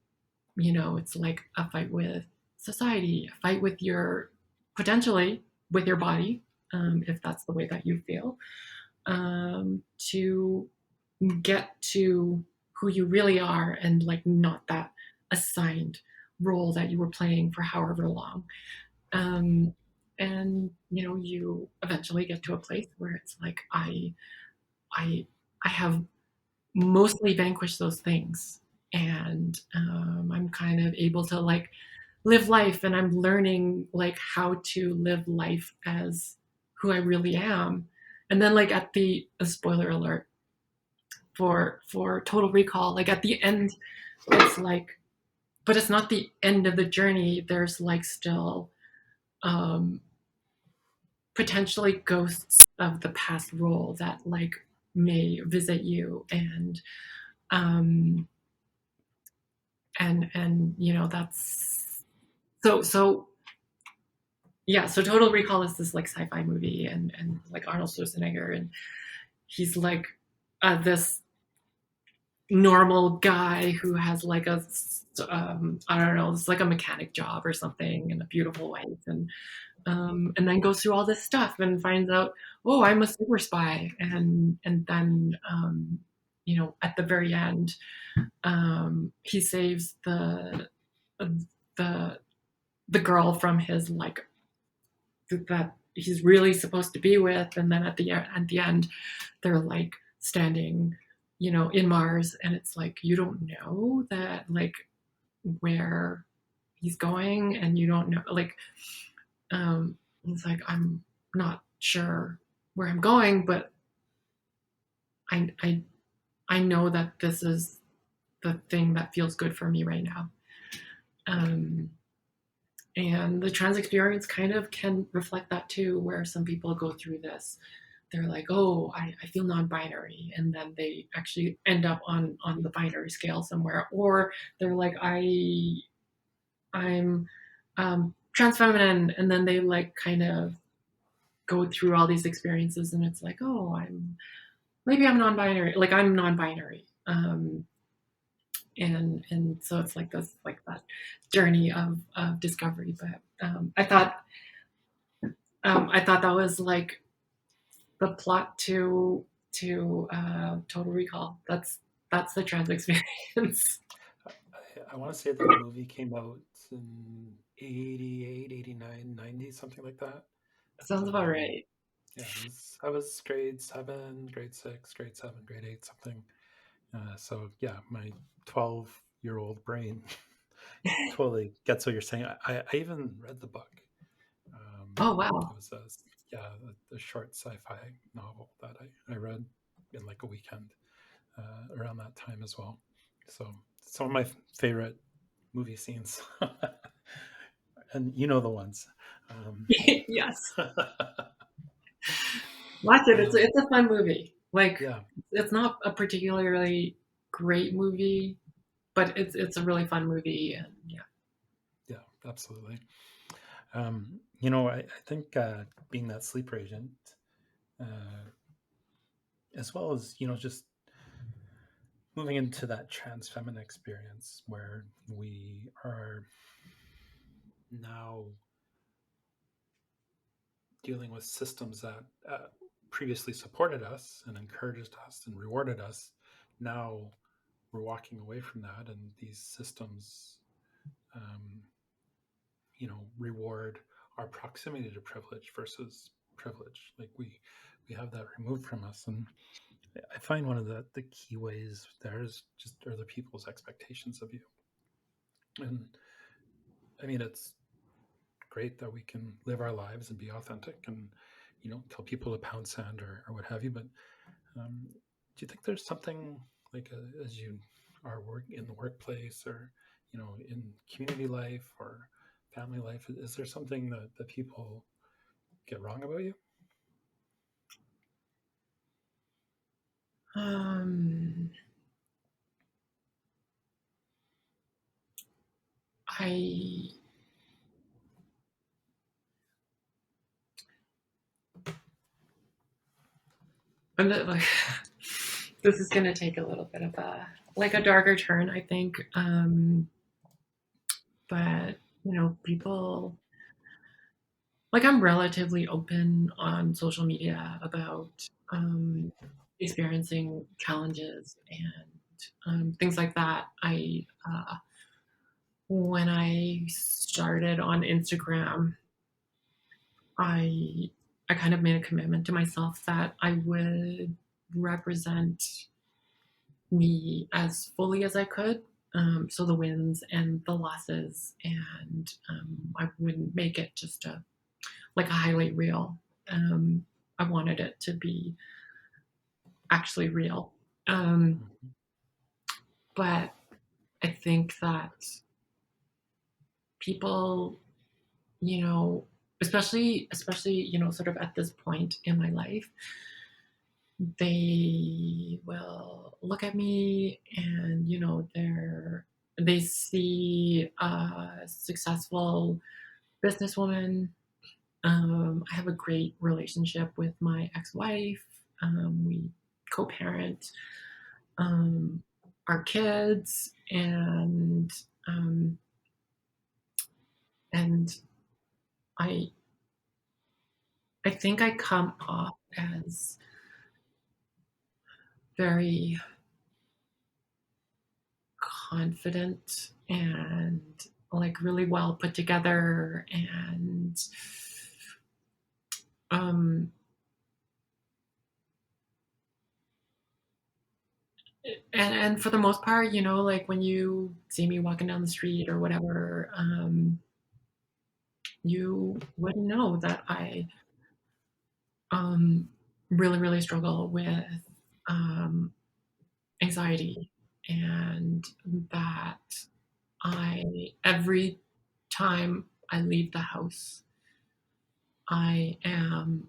it's like a fight with society, a fight with your potentially with your body, if that's the way that you feel, to get to who you really are and like not that assigned role that you were playing for however long. Um, and you eventually get to a place where it's like I I have mostly vanquished those things, and I'm kind of able to like live life, and I'm learning like how to live life as who I really am. And then like at the a spoiler alert for Total Recall, like at the end, it's like, but it's not the end of the journey. There's like still um, potentially ghosts of the past role that like may visit you, um, and that's so yeah. So Total Recall is this like sci-fi movie, and like Arnold Schwarzenegger, and he's like this normal guy who has like a I don't know, it's like a mechanic job or something, and a beautiful wife, and then goes through all this stuff and finds out, oh, I'm a super spy, and then at the very end, he saves the the girl from his like that he's really supposed to be with, and then at the end, they're like standing, in Mars, and it's like you don't know that like where he's going, and you don't know, like, he's like, I'm not sure where I'm going, but I I I know that this is the thing that feels good for me right now. Um, and the trans experience kind of can reflect that too, where some people go through this. They're like, oh, I feel non-binary, and then they actually end up on the binary scale somewhere, or they're like, I'm trans feminine, and then they like kind of go through all these experiences, and it's like, oh, I'm non-binary, like I'm non-binary. And so it's like this, like that journey of discovery. But I thought that was like the plot to Total Recall. That's the trans experience. I want to say that movie came out in 88, 89, 90, something like that. Sounds about Um, right. yeah, I was grade 7, grade 6, grade 7, grade 8, something. So yeah, my 12-year-old brain totally gets what you're saying. I even read the book. Oh It wow. was a short sci-fi novel that I read in like a weekend around that time as well. So some of my favorite movie scenes, and you know the ones. Um, Yes, watch it. um, It's a fun movie. Like, yeah, it's not a particularly great movie, but it's a really fun movie. And yeah. yeah, absolutely. I think being that sleeper agent, uh, as well as just moving into that trans feminine experience where we are now dealing with systems that previously supported us and encouraged us and rewarded us. Now we're walking away from that, and these systems, um, reward our proximity to privilege versus privilege. Like we have that removed from us, and I find one of the key ways there is just other people's expectations of you. And I mean, it's great that we can live our lives and be authentic and tell people to pound sand or what have you. But do you think there's something like as you are work in the workplace or in community life or family life, is there something that people get wrong about you? Um, I I'm like, this is gonna take a little bit of a darker turn, I think. But people, like, I'm relatively open on social media about experiencing challenges and things like that. When I started on Instagram, I I kind of made a commitment to myself that I would represent me as fully as I could. So the wins and the losses, and I wouldn't make it just like a highlight reel. Um, I wanted it to be actually real. Um, Mhm. but I think that people, you know, especially sort of at this point in my life, they will look at me, and they see a successful businesswoman. I have a great relationship with my ex-wife. We co-parent um, our kids, um, and I I think I come off as very confident and like really well put together, and um and for the most part, like when you see me walking down the street or whatever, you wouldn't know that I um, really, really struggle with um, anxiety, and that every time I leave the house, I am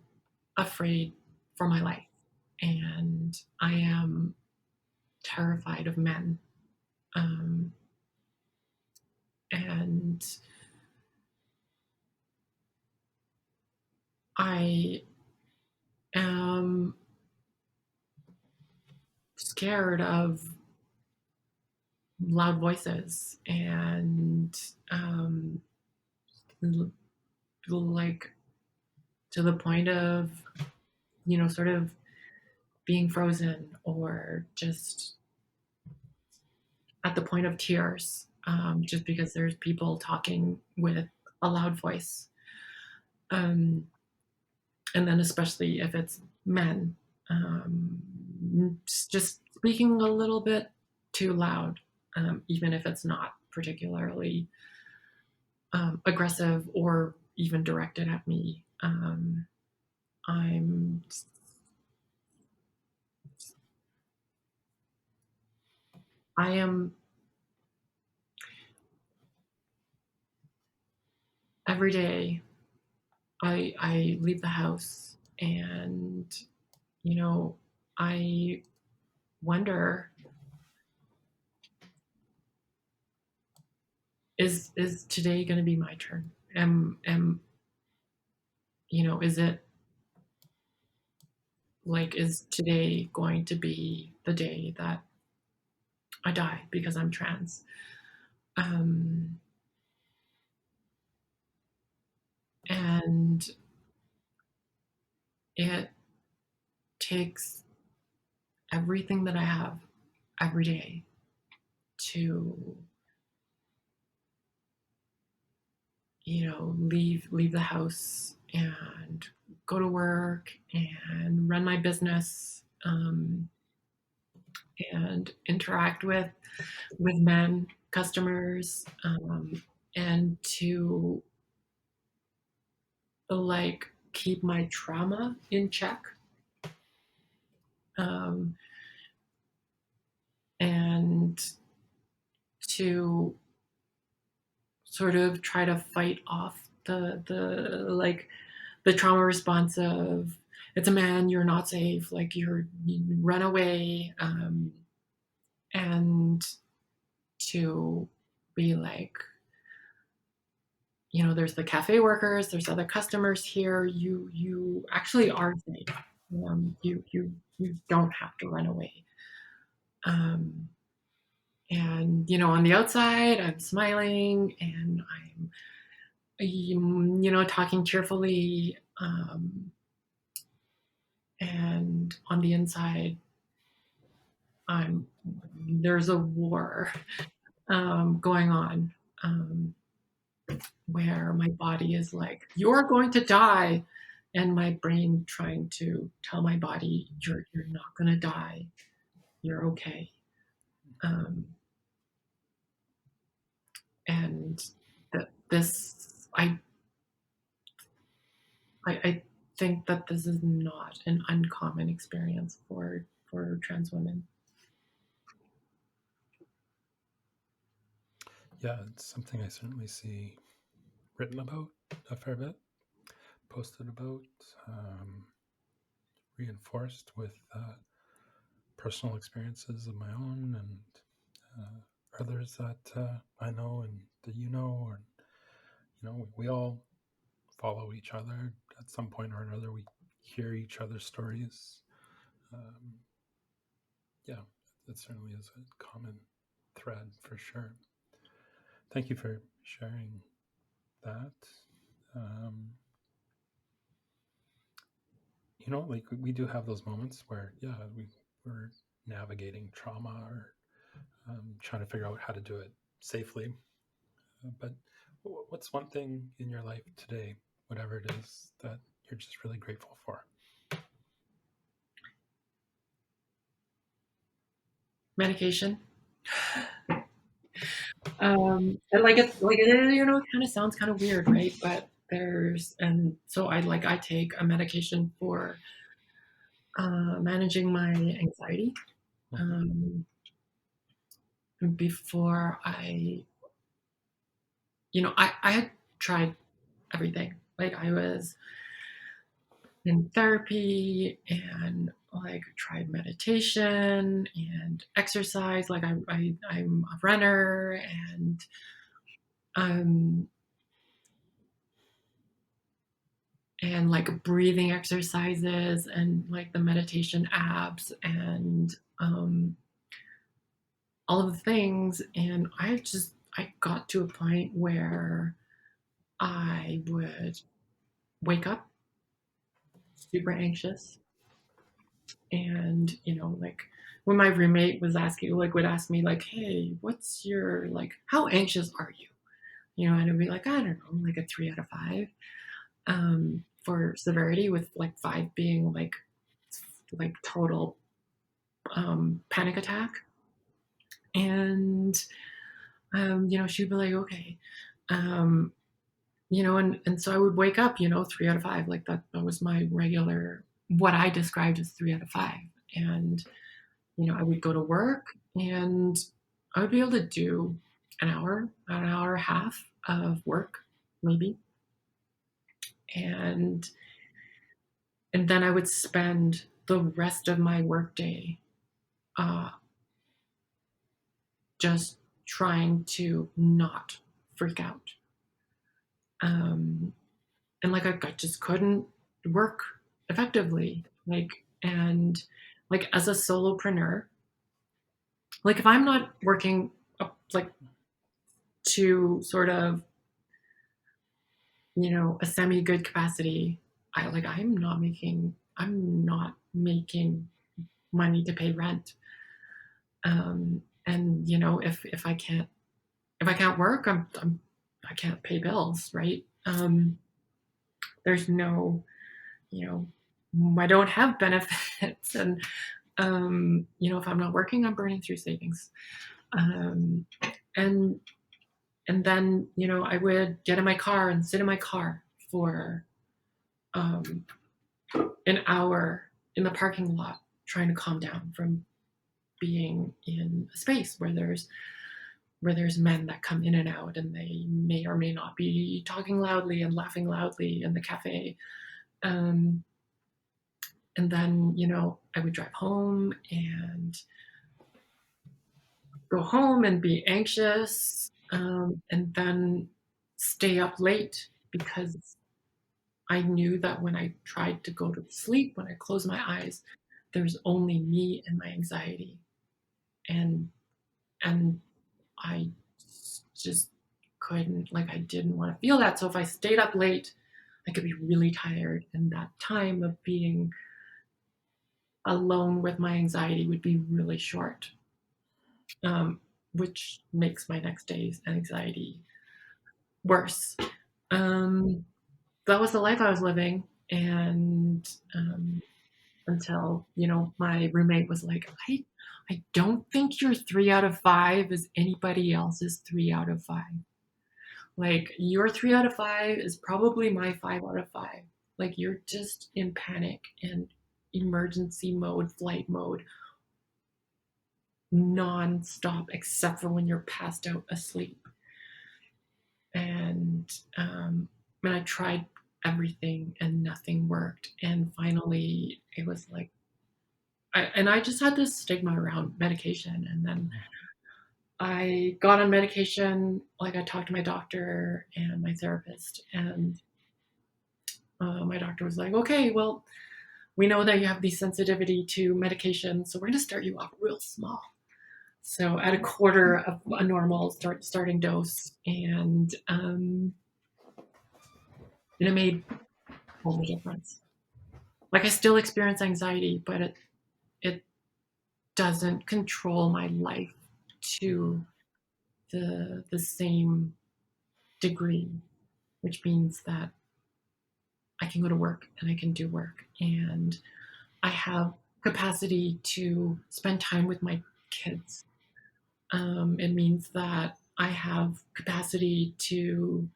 afraid for my life, and I am terrified of men. Um, and I am scared of loud voices and like to the point of sort of being frozen or just at the point of tears, just because there's people talking with a loud voice, um, and then especially if it's men, just speaking a little bit too loud, even if it's not particularly aggressive or even directed at me. I'm I am every day. I leave the house, and I wonder, is today going to be my turn? Am is it like, is today going to be the day that I die because I'm trans? Um, and it takes everything that I have every day to leave the house and go to work and run my business, and interact with men customers, and to like keep my trauma in check, um, and to sort of try to fight off the trauma response of, it's a man, you're not safe, like you run away, and to be like, there's the cafe workers, there's other customers here, you actually are safe, you don't have to run away, um, and on the outside I'm smiling and I'm talking cheerfully, and on the inside I'm there's a war going on, um, where my body is like, you're going to die, and my brain trying to tell my body, you're not going to die, you're okay, um, and that this I think that this is not an uncommon experience for trans women. Yeah, it's something I certainly see written about a fair bit, posted about, reinforced with personal experiences of my own and others that I know and that or we all follow each other at some point or another. We hear each other's stories. Um, yeah, it certainly is a common thread for sure. Thank you for sharing that. Um, like we do have those moments where, yeah, we're navigating trauma or trying to figure out how to do it safely. But what's one thing in your life today, whatever it is, that you're just really grateful for? medication. And like it, it kind of sounds kind of weird, right? But and so I take a medication for managing my anxiety. Mhm. Um, before I had tried everything. Like I was in therapy and like tried meditation and exercise. Like I'm a runner and um and like breathing exercises and like the meditation apps and all of the things. And I got to a point where I would wake up super anxious. And like when my roommate was asking, like would ask me like, hey, what's your, like, how anxious are you? And I'd be like, I don't know, like a 3 out of 5 for severity, with like 5 being like total panic attack. And she'd be like, okay. um and so I would wake up, 3 out of 5, like that was my regular, what I described as 3 out of 5. And I would go to work and I would be able to do an hour and a half of work, maybe. And then I would spend the rest of my workday uh, just trying to not freak out. And like I just couldn't work effectively. And like as a solopreneur, like if I'm not working up, like to sort of a semi good capacity, I'm not making money to pay rent. And if I can't work, I can't pay bills, right? There's no, you know I don't have benefits. And if I'm not working, I'm burning through savings. um, and then I would get in my car and sit in my car for um, an hour in the parking lot, trying to calm down from being in a space where there's men that come in and out, and they may or may not be talking loudly and laughing loudly in the cafe. um, and then I would drive home and go home and be anxious, and then stay up late, because I knew that when I tried to go to sleep, when I closed my eyes, there's only me and my anxiety. And and I just couldn't, like, I didn't want to feel that. So if I stayed up late, I could be really tired, and that time of being alone with my anxiety would be really short, um, which makes my next day's anxiety worse. Um, that was the life I was living. And until my roommate was like, I don't think your 3 out of 5 is anybody else's 3 out of 5. Like, your 3 out of 5 is probably my 5 out of 5. Like, you're just in panic and emergency mode, flight mode, non-stop, except for when you're passed out asleep. And and I tried everything and nothing worked. And finally, it was like, I just had this stigma around medication. And then I got on medication. Like, I talked to my doctor and my therapist, and my doctor was like, okay, well, we know that you have the sensitivity to medication, so we're going to start you off real small. So at a quarter of a normal starting dose. And it made all the difference. Like, I still experience anxiety, but it doesn't control my life to the same degree, which means that I can go to work and I can do work, and I have capacity to spend time with my kids. It means that I have capacity to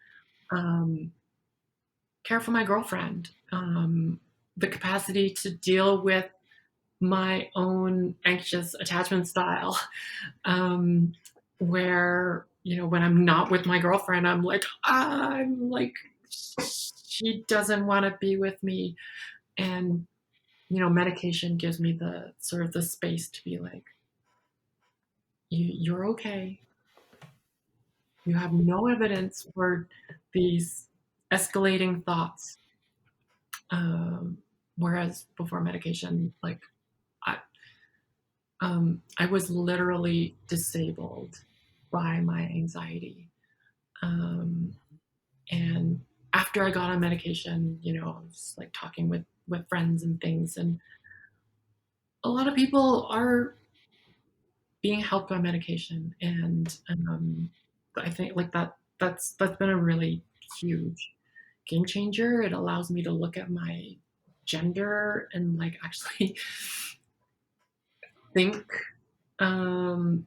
care for my girlfriend, the capacity to deal with my own anxious attachment style, where, when I'm not with my girlfriend, I'm like, she doesn't want to be with me. And, medication gives me the sort of the space to be like, you're okay. You have no evidence for these escalating thoughts. Whereas before medication, like, I, I was literally disabled by my anxiety. Um, and after I got on medication, I was like talking with friends and things, and a lot of people are being helped by medication, and I think like that's been a really huge game changer. It allows me to look at my gender and like actually think um,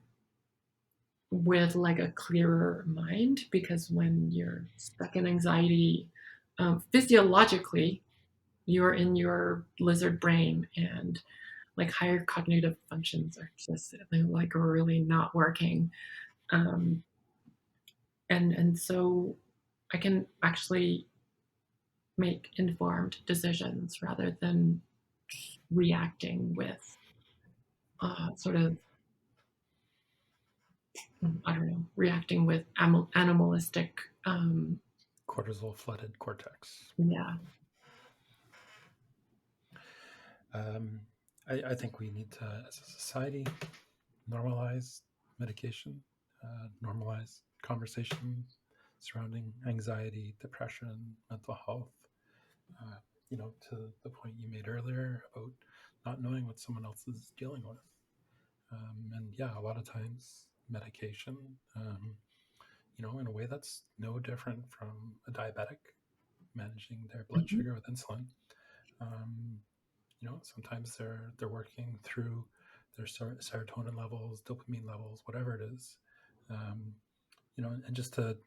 with like a clearer mind, because when you're stuck in anxiety, physiologically you're in your lizard brain, and like higher cognitive functions are just like really not working, um, and so I can actually make informed decisions rather than reacting with sort of, I don't know, reacting with animalistic. Cortisol flooded cortex. Yeah. Um, I think we need to, as a society, normalize medication, normalize conversation surrounding anxiety, depression, mental health. Uh, to the point you made earlier about not knowing what someone else is dealing with. And yeah, a lot of times medication, in a way that's no different from a diabetic managing their blood Mhm. sugar with insulin. Um, sometimes they're working through their serotonin levels, dopamine levels, whatever it is. Um, and just to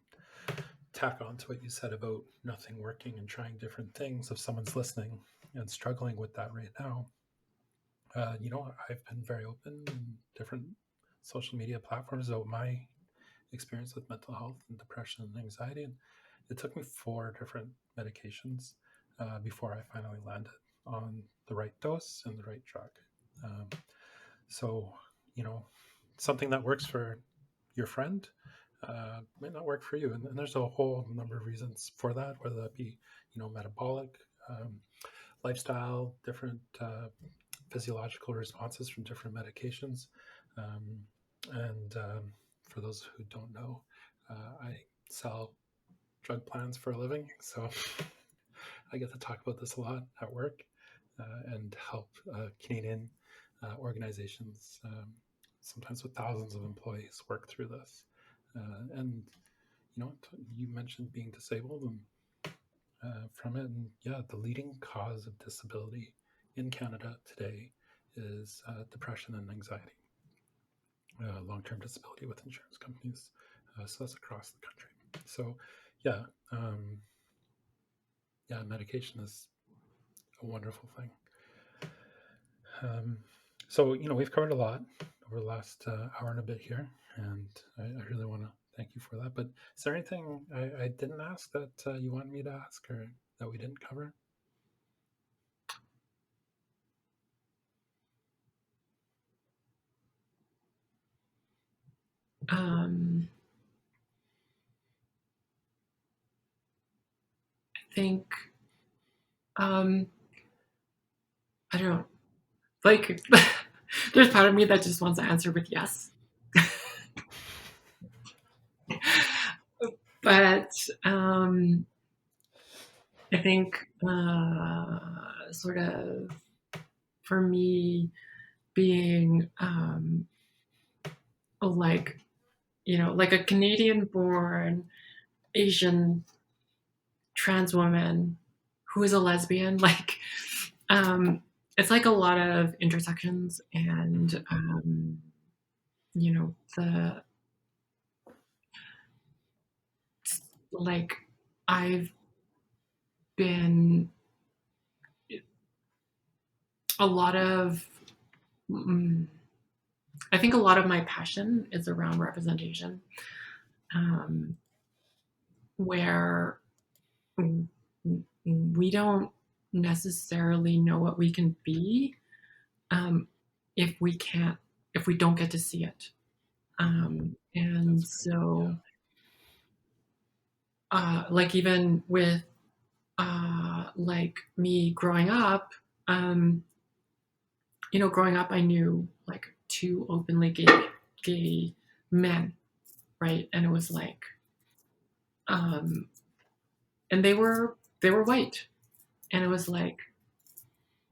tack on to what you said about nothing working and trying different things, if someone's listening and struggling with that right now, I've been very open in different social media platforms about my experience with mental health and depression and anxiety. And it took me 4 different medications before I finally landed on the right dose and the right drug. Um, so, you know, something that works for your friend might not work for you. And there's a whole number of reasons for that, whether that be, metabolic, um, lifestyle, different physiological responses from different medications. Um, and for those who don't know, I sell drug plans for a living. So I get to talk about this a lot at work and help Canadian organizations, sometimes with thousands of employees, work through this. And you mentioned being disabled and from it, and yeah, the leading cause of disability in Canada today is depression and anxiety, long-term disability with insurance companies. So that's across the country. So yeah, medication is a wonderful thing. So we've covered a lot over the last hour and a bit here, and I really want to thank you for that. But is there anything I didn't ask that you want me to ask, or that we didn't cover? Um, I think, um, I don't know, like, there's part of me that just wants to answer with yes. But I think sort of for me, being like, like a Canadian born Asian trans woman who is a lesbian, like, um, it's like a lot of intersections, and you know, the like I've been a lot of mm, I think a lot of my passion is around representation, um, where we don't necessarily know what we can be, um, if we can't, if we don't get to see it. And That's great. Yeah. so, like even with like me growing up, um, growing up, I knew like two openly gay men, right? And it was like, um, and they were white, and it was like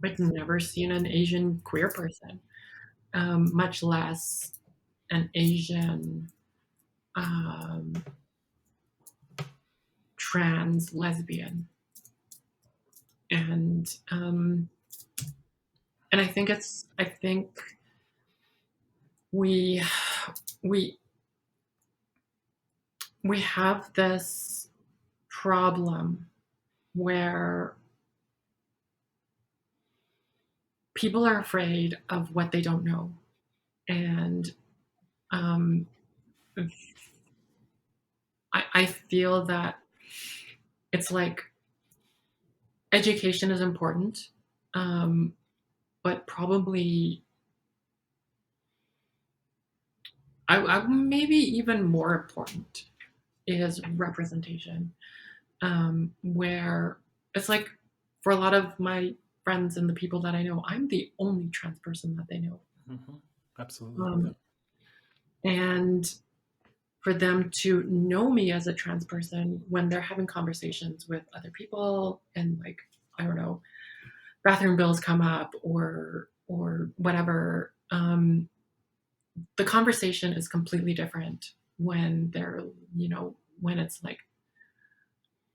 I'd never seen an Asian queer person, much less an Asian um, trans lesbian, and and I think we we we have this problem where people are afraid of what they don't know, and um, I feel that it's like education is important, um, but probably maybe even more important is representation, where it's like for a lot of my friends and the people that I know, I'm the only trans person that they know. Hmm. Absolutely. Yeah. Um, and for them to know me as a trans person when they're having conversations with other people and like, I don't know, bathroom bills come up or whatever, the conversation is completely different when they're, when it's like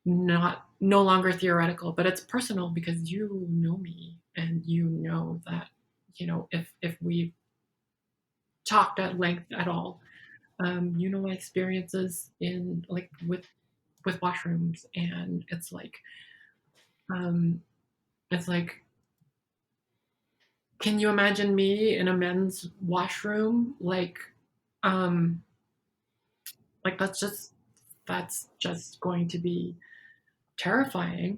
not no longer theoretical, but it's personal because you know me and you know that, if we've talked at length at all, my experiences in like with washrooms, and um, it's like, can you imagine me in a men's washroom? Um, like that's just going to be terrifying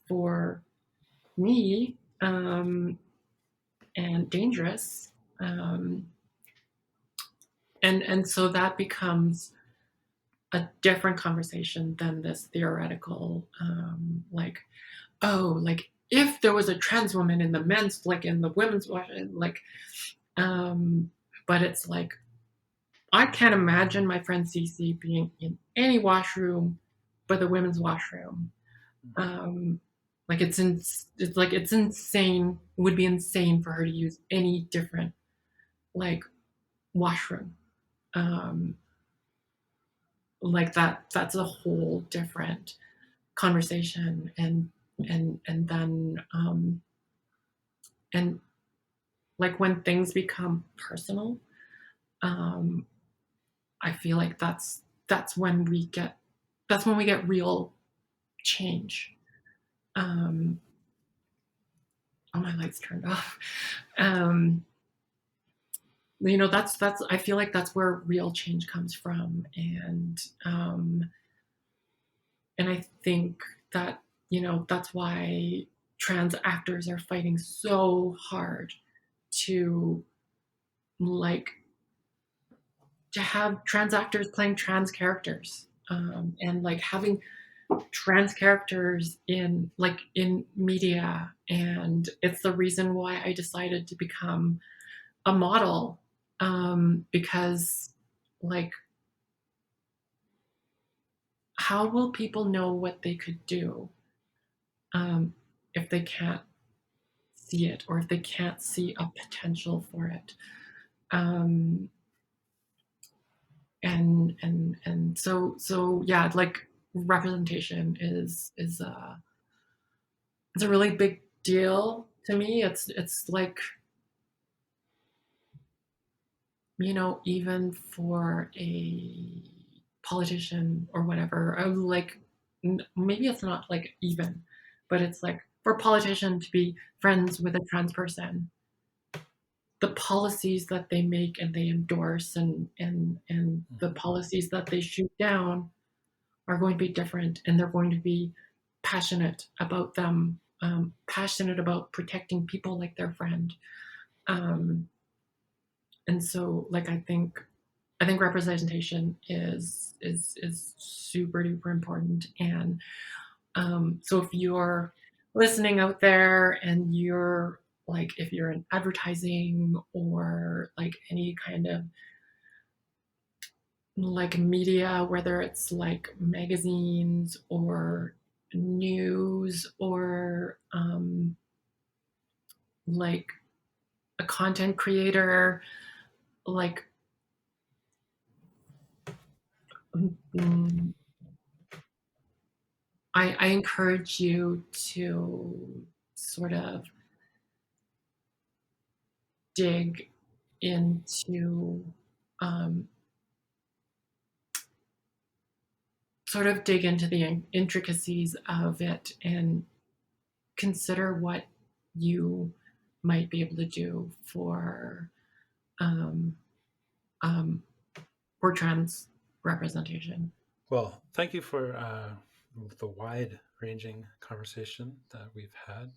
for me, and dangerous. Um, and so that becomes a different conversation than this theoretical, like, oh, like if there was a trans woman in the men's, like in the women's washroom, like, um, but it's like I can't imagine my friend Cece being in any washroom but the women's washroom. Um, like it's insane. It would be insane for her to use any different like washroom. Um, like that's a whole different conversation, and then and like when things become personal, um, I feel like that's when we get that's when we get real change. Um, oh, my lights turned off. Um, that's I feel like that's where real change comes from, and I think that that's why trans actors are fighting so hard to like to have trans actors playing trans characters, and like having trans characters in media, and it's the reason why I decided to become a model, because like how will people know what they could do, um, if they can't see it or if they can't see a potential for it, um, and so yeah, like representation is it's a really big deal to me. It's like even for a politician or whatever, like maybe it's not like even, but it's like for a politician to be friends with a trans person, the policies that they make and they endorse and the Mhm. policies that they shoot down are going to be different, and they're going to be passionate about them, passionate about protecting people like their friend. um, and so like I think representation is super duper important. And so if you're listening out there and you're like, if you're in advertising or like any kind of like media, whether it's like magazines or news or like a content creator, like mm, I encourage you to sort of dig into um, the intricacies of it and consider what you might be able to do um, um, for trans representation. Well, thank you for the wide ranging conversation that we've had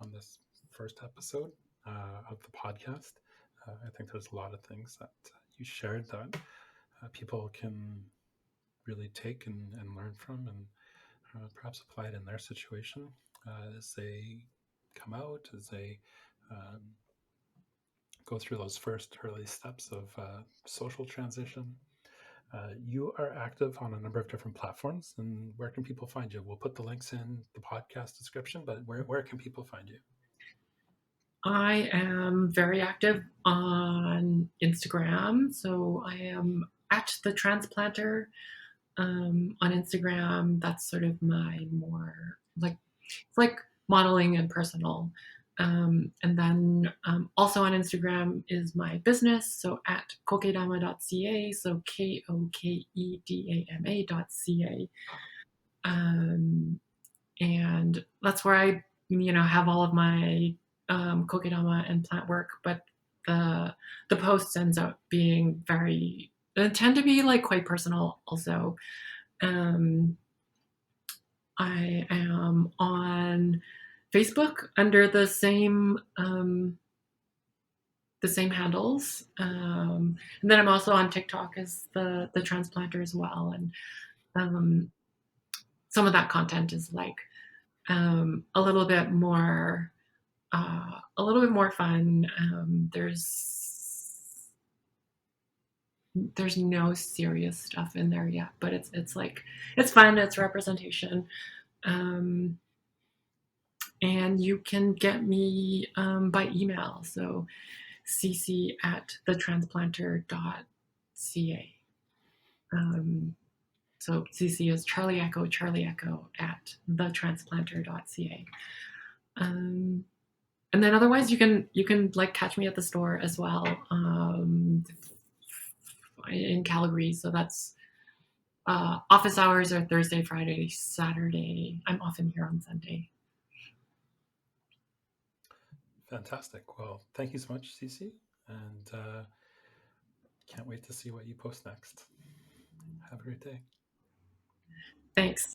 on this first episode of the podcast. I think there's a lot of things that you shared that people can really take and learn from and perhaps apply it in their situation as they come out, as they um, go through those first early steps of social transition. You are active on a number of different platforms, and where can people find you? We'll put the links in the podcast description, but where can people find you? I am very active on Instagram, so I am at the transplanter on Instagram. That's sort of my more like it's like modeling and personal. And then also on Instagram is my business, so at kokedama.ca, so kokedama.ca. Um, and that's where I, have all of my kokedama and plant work. But the posts ends up being very tend to be like quite personal also. Um, I am on Facebook under the same handles, and then I'm also on TikTok as the transplanter as well. And um, some of that content is like a little bit more fun. There's no serious stuff in there yet, but it's like it's fun. It's representation. Um, and you can get me by email. So cc at thetransplanter.ca. So cc is Charlie Echo at thetransplanter.ca. And then otherwise you can like catch me at the store as well, in Calgary. So that's office hours are Thursday, Friday, Saturday. I'm often here on Sunday. Fantastic. Well, thank you so much, Cece, and can't wait to see what you post next. Have a great day. Thanks.